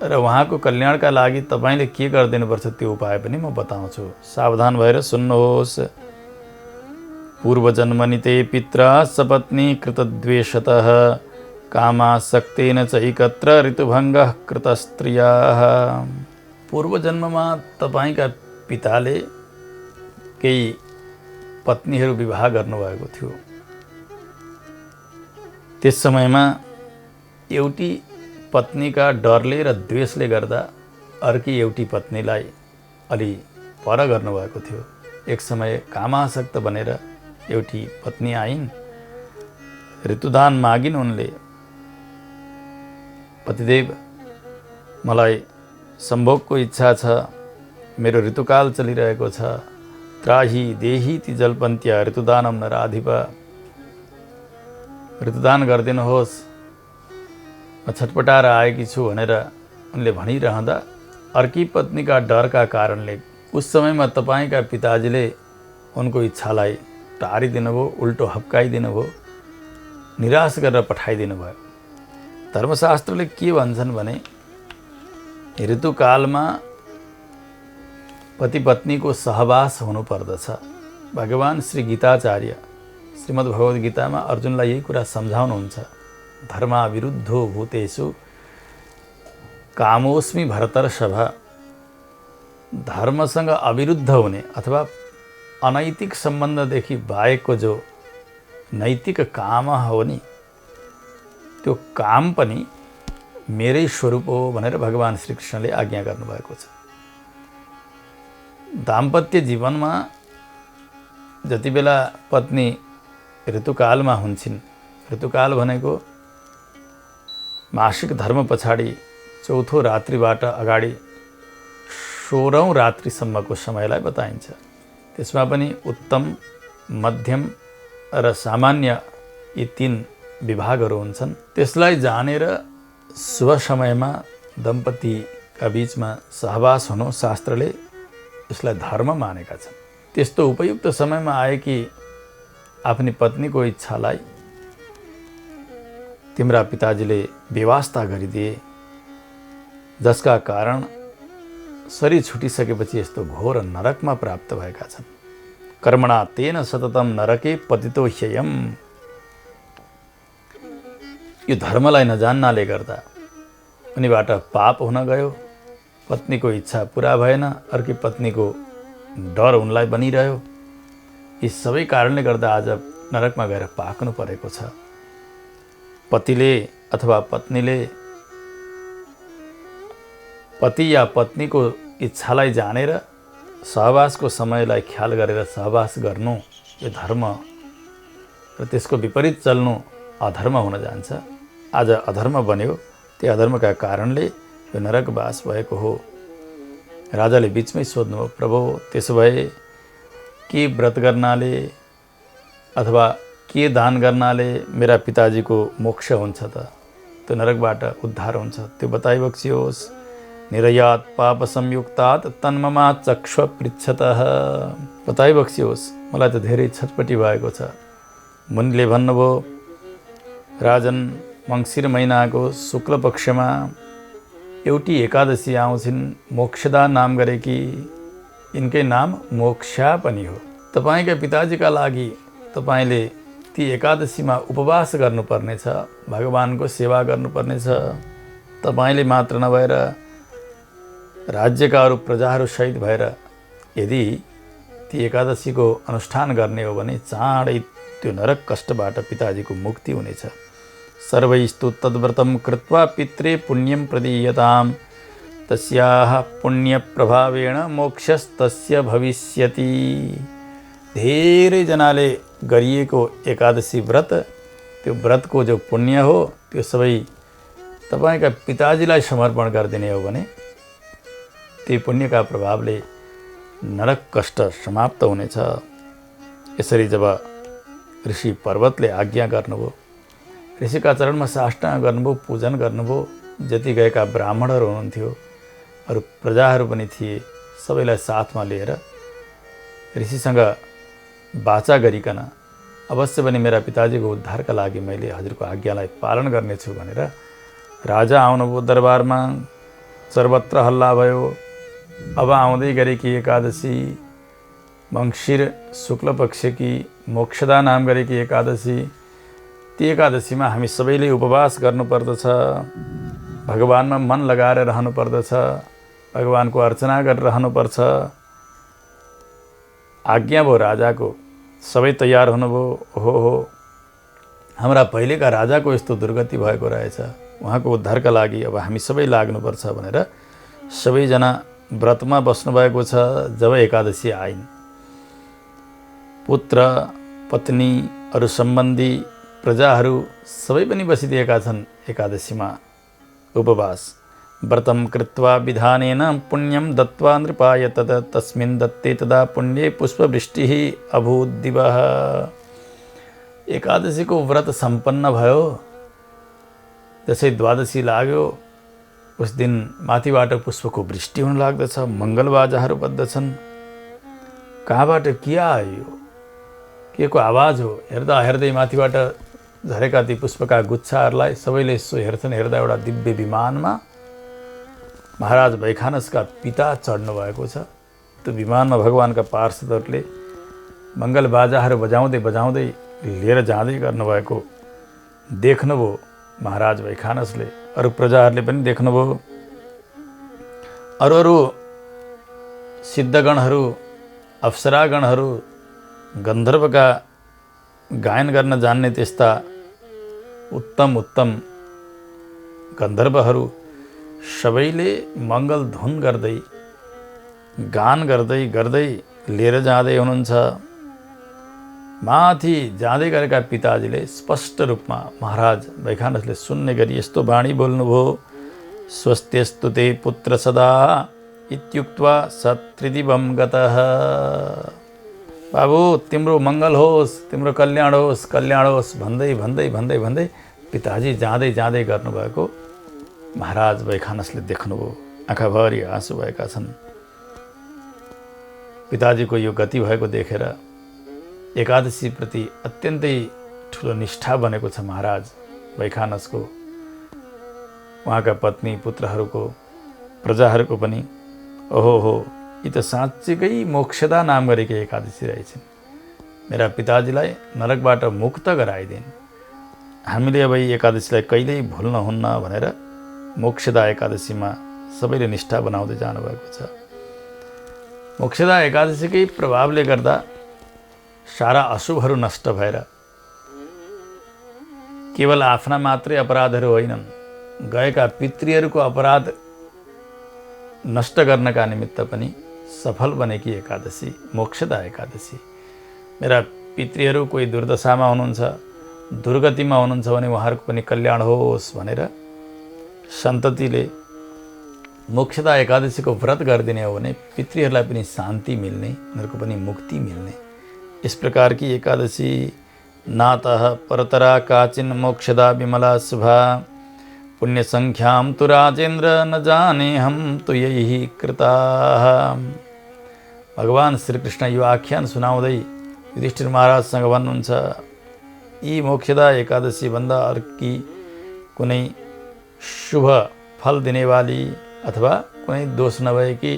र उहाँको कल्याणका लागि तपाईँले के गरिदिनुपर्छ त्यो उपाय पनि म बताउँछु, सावधान भएर सुन्नुहोस्। पूर्वजन्मनि ते पित्रा सपत्नी कृतद्वेषतः कामासक्तेन च एकत्र ऋतुभङ्गः कृतस्त्रियाः। पूर्वजन्ममा तपाईँका पिताले केही पत्नीहरू विवाह गर्नुभएको थियो। त्यस समयमा एउटी पत्नीका डरले र द्वेषले गर्दा अर्की एउटी पत्नीलाई अलि पर गर्नुभएको थियो। एक समय कामासक्त बनेर एउटी पत्नी आइन्, ऋतुदान मागिन् उनले, पतिदेव मलाई सम्भोगको इच्छा छ, मेरो ऋतुकाल चलिरहेको छ, त्राही देही ती जलपन्त्या ऋतुदानम नराधिप, ऋतुदान गरिदिनुहोस्, म छटपटाएर आएकी छु भनेर उनले भनिरहँदा अर्की पत्नीका डरका कारणले उस समयमा तपाईँका पिताजीले उनको इच्छालाई टारिदिनु भयो, उल्टो हप्काइदिनु भयो, निराश गरेर पठाइदिनु भयो। धर्मशास्त्रले के भन्छन् भने ऋतुकालमा पति पत्नीको सहवास हुनुपर्दछ। भगवान श्री गीताचार्य श्रीमद् भगवद् गीतामा अर्जुनलाई यही कुरा सम्झाउनुहुन्छ। धर्मा विरुद्धो भूतेषु कामोस्मि भरतर्षभ। धर्मसँग अविरुद्ध हुने अथवा अनैतिक सम्बन्धदेखि बाहेकको जो नैतिक काम हो नि, त्यो काम पनि मेरै स्वरूप हो भनेर भगवान श्रीकृष्णले आज्ञा गर्नुभएको छ। दाम्पत्य जीवनमा जति बेला पत्नी ऋतुकालमा हुन्छन्, ऋतुकाल भनेको मासिक धर्म पछाडि चौथो रात्रिबाट अगाडि 16औं रात्रिसम्मको समयलाई बताइन्छ। त्यसमा पनि उत्तम, मध्यम र सामान्य यी 3 विभागहरू हुन्छन्। त्यसलाई जानेर शुभ समयमा दम्पतिका बीचमा सहवास हुनु शास्त्रले यसलाई धर्म मानेका छन्। त्यस्तो उपयुक्त समयमा आए कि आफ्नी पत्नीको इच्छालाई तिम्रा पिताजीले व्यवस्था गरिदिए, जसका कारण शरीर छुटिसकेपछि यस्तो घोर नरकमा प्राप्त भएका छन्। कर्मणा तेन सततम नरके पतितो ह्ययम्। यो धर्मलाई नजान्नाले गर्दा उनीबाट पाप हुन गयो, पत्नीको इच्छा पुरा भएन, अर्की पत्नीको डर उनलाई बनिरह्यो। यी सबै कारणले गर्दा आज नरकमा गएर पाक्नु परेको छ। पतिले अथवा पत्नीले पति या पत्नीको इच्छालाई जानेर सहवासको समयलाई ख्याल गरेर सहवास गर्नु यो धर्म र त्यसको विपरीत चल्नु अधर्म हुन जान्छ। आज अधर्म बन्यो, त्यो अधर्मका कारणले यो नरकवास भएको हो। राजाले बीचमै सोध्नुभयो, प्रभु त्यसो भए के व्रत गर्नाले अथवा के दान गर्नाले मेरा पिताजीको मोक्ष हुन्छ त, त्यो नरकबाट उद्धार हुन्छ, त्यो बताइबक्सियोस्। निरयात पाप संयुक्तात् तन्ममा चक्ष पृच्छतः। बताइबक्सियोस्, मलाई त धेरै छटपटी भएको छ। मुनिले भन्नुभयो, राजन मङ्सिर महिनाको शुक्ल पक्षमा एउटी एकादशी आउँछिन्, मोक्षदा नाम गरेकी, यिनकै नाम मोक्षा पनि हो। तपाईँका पिताजीका लागि तपाईँले ती एकादशीमा उपवास गर्नुपर्नेछ, भगवानको सेवा गर्नुपर्नेछ। तपाईँले मात्र नभएर राज्यका अरू प्रजाहरू सहित भएर यदि ती एकादशीको अनुष्ठान गर्ने हो भने चाँडै त्यो नरक कष्टबाट पिताजीको मुक्ति हुनेछ। सर्वैस्तु तद्व्रतं कृत्वा पित्रे पुण्यं प्रदीयताम् तस्याः पुण्यप्रभावेण मोक्षस्तस्य भविष्यति। धेरैजनाले गरिएको एकादशी व्रत, त्यो व्रतको जो पुण्य हो त्यो सबै तपाईँका पिताजीलाई समर्पण गरिदिने हो भने ती पुण्यका प्रभावले नरक कष्ट समाप्त हुनेछ। यसरी जब ऋषि पर्वतले आज्ञा गर्नुभयो, ऋषिका चरणमा साष्टाङ्ग गर्नुभयो, पूजन गर्नुभयो, जति गएका ब्राह्मणहरू हुनुहुन्थ्यो, अरू प्रजाहरू पनि थिए, सबैलाई साथमा लिएर ऋषिसँग वाचा गरिकन अवश्य पनि मेरा पिताजीको उद्धारका लागि मैले हजुरको आज्ञालाई पालन गर्नेछु भनेर राजा आउनुभयो दरबारमा। सर्वत्र हल्ला भयो। अब आउँदै गरेकी एकादशी मङ्सिर शुक्ल पक्षकी मोक्षदा नाम गरेकी एकादशी, ती एकादशीमा हामी सबैले उपवास गर्नुपर्दछ, भगवानमा मन लगाएर रहनुपर्दछ, भगवानको अर्चना गरेर रहनुपर्छ। आज्ञा भयो राजाको, सबै तयार हुनुभयो। हो हाम्रा पहिलेका राजाको यस्तो दुर्गति भएको रहेछ, उहाँको उद्धारका लागि अब हामी सबै लाग्नुपर्छ भनेर सबैजना व्रतमा बस्नुभएको छ। जब एकादशी आइन्, पुत्र पत्नी अरू सम्बन्धी प्रजाहरू सबै पनि बसिदिएका छन् एकादशीमा उपवास। व्रतं कृत्वा विधानेन पुण्यं दत्त्वा नृपाय तस्मिन् दत्ते तदा पुण्ये पुष्पवृष्टिः अभूत् दिवः। एकादशीको व्रत सम्पन्न भयो। जसै द्वादशी लाग्यो उस दिन माथिबाट पुष्पको वृष्टि हुन लाग्दछ, मङ्गलबाजाहरू बज्दछन्। कहाँबाट के आयो, के को आवाज हो? हेर्दा हेर्दै माथिबाट झरेका ती पुष्पका गुच्छाहरूलाई सबैले यसो हेर्छन्। हेर्दा एउटा दिव्य विमानमा महाराज वैखानसका पिता चढ्नु भएको छ। त्यो विमानमा भगवानका पार्षदहरूले मङ्गल बाजाहरू बजाउँदै बजाउँदै लिएर जाँदै गर्नुभएको देख्नुभयो महाराज वैखानसले। अरू प्रजाहरूले पनि देख्नुभयो। अरू सिद्धगणहरू, अप्सरागणहरू, गन्धर्वका गायन गर्न जान्ने त्यस्ता उत्तम गन्धर्वहरू सबैले मङ्गल धुन गर्दै गान गर्दै लिएर जाँदै हुनुहुन्छ। माथि जाँदै गरेका पिताजीले स्पष्ट रूपमा महाराज वैखानसले सुन्ने गरी यस्तो वाणी बोल्नुभयो, स्वस्त्यस्तु ते पुत्र सदा इत्युक्त्वा सत्रिदिवं गतः। बाबु तिम्रो मङ्गल होस्, तिम्रो कल्याण होस् भन्दै पिताजी जाँदै गर्नुभएको महाराज वैखानसले देख्नुभयो। आँखाभरि आँसु भएका छन्। पिताजीको यो गति भएको देखेर एकादशीप्रति अत्यन्तै ठुलो निष्ठा बनेको छ महाराज वैखानसको, उहाँका पत्नी पुत्रहरूको, प्रजाहरूको पनि। ओहो यी त साँच्चीकै मोक्षदा नाम गरेकी एकादशी रहेछन्। मेरा पिताजीलाई नरकबाट मुक्त गराइदिन्। हामीले अब यी एकादशीलाई कहिल्यै भुल्न हुन्न भनेर मोक्षदा एकादशीमा सबैले निष्ठा बनाउँदै जानुभएको छ। मोक्षदा एकादशीकै प्रभावले गर्दा सारा अशुभहरू नष्ट भएर केवल आफ्ना मात्रै अपराधहरू होइनन्, गएका पितृहरूको अपराध नष्ट गर्नका निमित्त पनि सफल बनेकी एकादशी मोक्षदा एकादशी। मेरा पितृहरू कोही दुर्दशामा हुनुहुन्छ, दुर्गतिमा हुनुहुन्छ भने उहाँहरूको पनि कल्याण होस् भनेर सन्ततिले मोक्षदा एकादशीको व्रत गरिदिने हो भने पितृहरूलाई पनि शान्ति मिल्ने, उनीहरूको पनि मुक्ति मिल्ने। इस प्रकार की एकादशी नातः परतरा काचिन मोक्षदा विमला शुभा पुण्य संख्याम तु राजेन्द्र न जाने हम तो यही कृता। भगवान श्रीकृष्ण यो आख्यान सुनाउँदै युधिष्ठिर महाराजसँग भन्नुहुन्छ, यी मोक्षदा एकादशी भन्दा अर्की कुनै शुभ फल दिनेवाली अथवा कुनै दोष नभएकी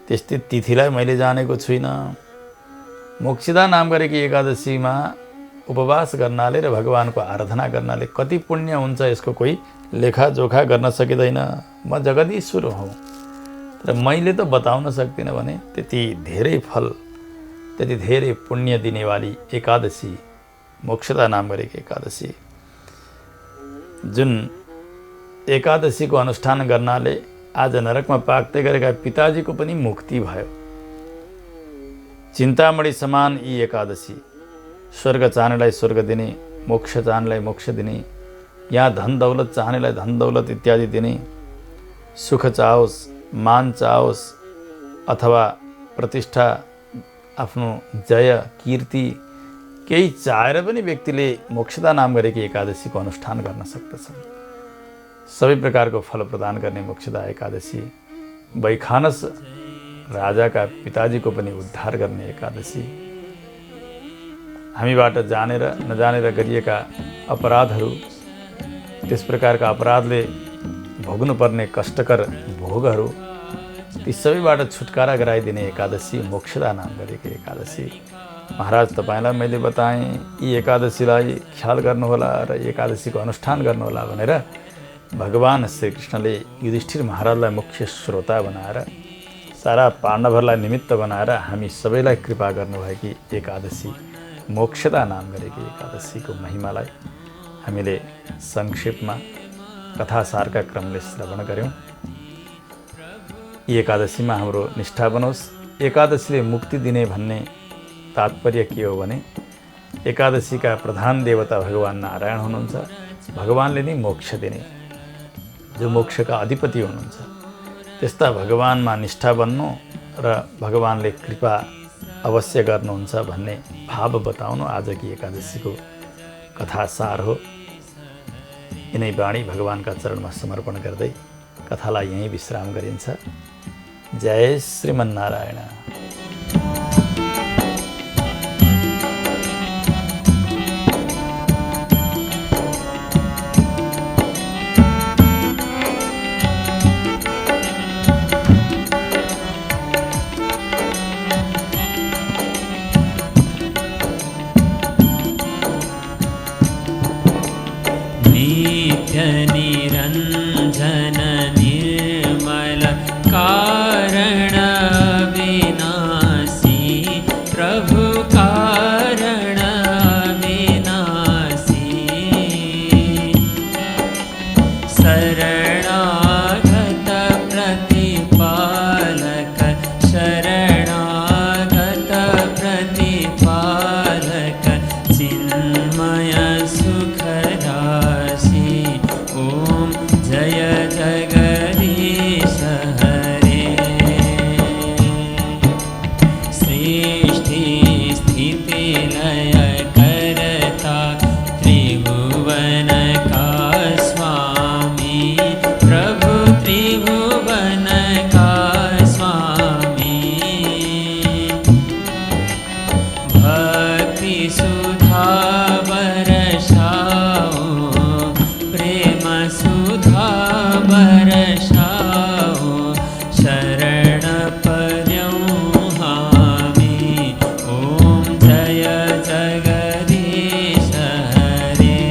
त्यस्तै तिथिलाई मैले जानेको छुइनँ। मोक्षदा नाम गरेकी एकादशीमा उपवास गर्नाले र भगवानको आराधना गर्नाले कति पुण्य हुन्छ यसको कोही लेखाजोखा गर्न सकिँदैन। म जगदीश्वर हुँ, तर मैले त बताउन सक्दिनँ भने त्यति धेरै फल, त्यति धेरै पुण्य दिनेवाली एकादशी मोक्षदा नाम गरेकी एकादशी। जुन एकादशीको अनुष्ठान गर्नाले आज नरकमा पाक्दै गरेका पिताजीको पनि मुक्ति भयो। चिन्तामणि समान यी एकादशी। स्वर्ग चाहनेलाई स्वर्ग दिने, मोक्ष चाहनेलाई मोक्ष दिने, यहाँ धन दौलत चाहनेलाई धन दौलत इत्यादि दिने, सुख चाहोस्, मान चाहोस् अथवा प्रतिष्ठा, आफ्नो जय कीर्ति केही चाहेर पनि व्यक्तिले मोक्षदा नाम गरेकी एकादशीको अनुष्ठान गर्न सक्दछन्। सबै प्रकारको फल प्रदान गर्ने मोक्षदा एकादशी, वैखानस राजाका पिताजीको पनि उद्धार गर्ने एकादशी, हामीबाट जानेर नजानेर गरिएका अपराधहरू, त्यस प्रकारका अपराधले भोग्नुपर्ने कष्टकर भोगहरू, ती सबैबाट छुटकारा गराइदिने एकादशी मोक्षदा नाम गरेको एकादशी। महाराज, तपाईँलाई मैले बताएँ यी एकादशीलाई ख्याल गर्नुहोला र एकादशीको अनुष्ठान गर्नुहोला भनेर भगवान श्रीकृष्णले युधिष्ठिर महाराजलाई मुख्य श्रोता बनाएर, सारा पाण्डवहरूलाई निमित्त बनाएर हामी सबैलाई कृपा गर्नुभएकी एकादशी मोक्षदा नाम गरेकी एकादशीको महिमालाई हामीले संक्षेपमा कथासारका क्रमले श्रवण गऱ्यौँ। यी एकादशीमा हाम्रो निष्ठा बनोस्। एकादशीले मुक्ति दिने भन्ने तात्पर्य के हो भने, एकादशीका प्रधान देवता भगवान नारायण हुनुहुन्छ। भगवानले नै मोक्ष दिने, जो मोक्षका अधिपति हुनुहुन्छ। त्यस्ता भगवानमा निष्ठा बन्नु र भगवानले कृपा अवश्य गर्नुहुन्छ भन्ने भाव बताउनु आजकी एकादशीको कथासार हो। यिनै बाणी भगवानका चरणमा समर्पण गर्दै कथालाई यहीँ विश्राम गरिन्छ। जय श्रीमन्नारायण। निरञ्जन निर्मल कारण विनाशी, प्रभु कारण विनाशी, शरणागत प्रतिपालक, शरणागत प्रतिपालक, चिन्मय सुखराशि, ओम जय जगदीश हरे। सृष्टि स्थिति लय करता, त्रिभुवन का स्वामी, प्रभु त्रिभुवन का स्वामी, भक्ति सुधा बरसाओ, प्रेम सुधा बरसाओ, शरण पर्यं हामी, ओम जय जगदीश हरे।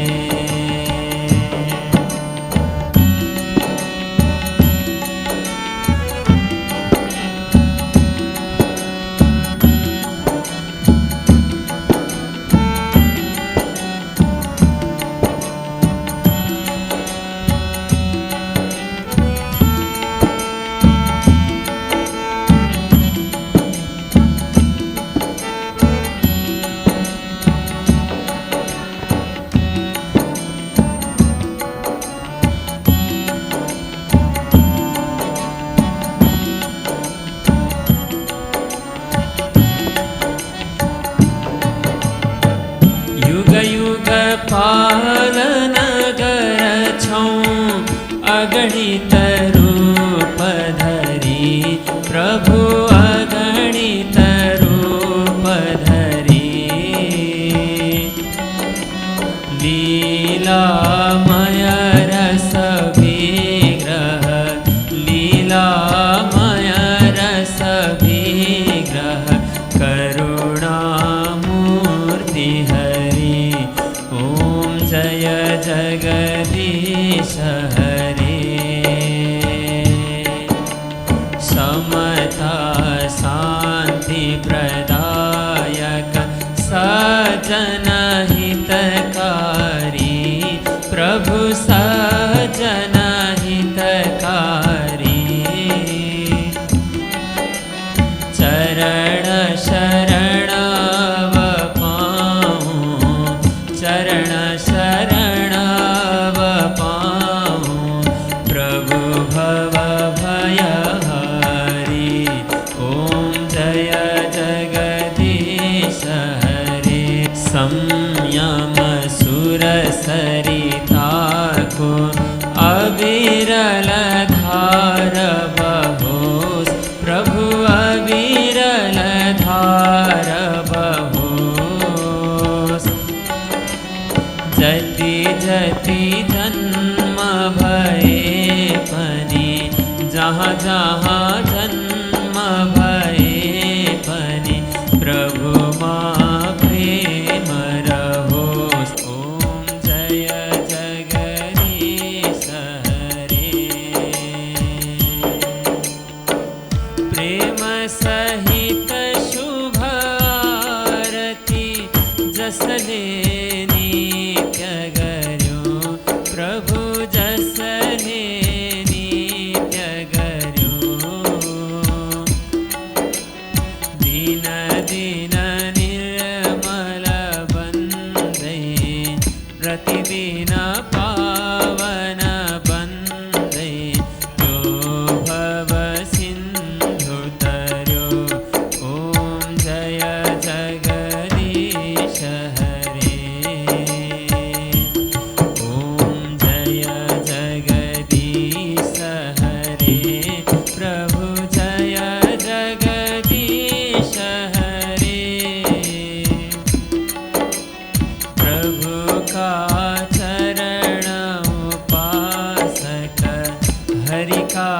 युग युग पालन करछौं, अगणित रूप धरी, प्रभु अगणित रूप धरी, लीलामय रस विग्रह, लीलामय रस विग्रह, करुणामूर्ति हरि, ओम जय जगदीश हरे। समता शांति प्रदायक, सज्जन हितकारी, प्रभु सज्जन हितकारी, चरण शरण पाऊँ, चरण शरण पाऊँ, अविरल धार बहोस, प्रभु अविरल धार बहोस। जति जति जन्म भये पनि, जहाँ जहाँ जन्म भये पनि, प्रभु माँ प्रेम रहोस। ओम जय जगदीश हरे। प्रेम सहित शुभ आरती जसले नित्य गर्यो, प्रभु जसले नित्य गर्यो। दिन दिन निर्मल बन्दै, प्रतिदिन पावन बन्दै, यो भव सिन्धु तर्यो। ओम जय जगदीश हरे। ओम जय जगदीश हरे। प्रभु जय जगदीश हरे। प्रभु का चरण उपासक, हरि का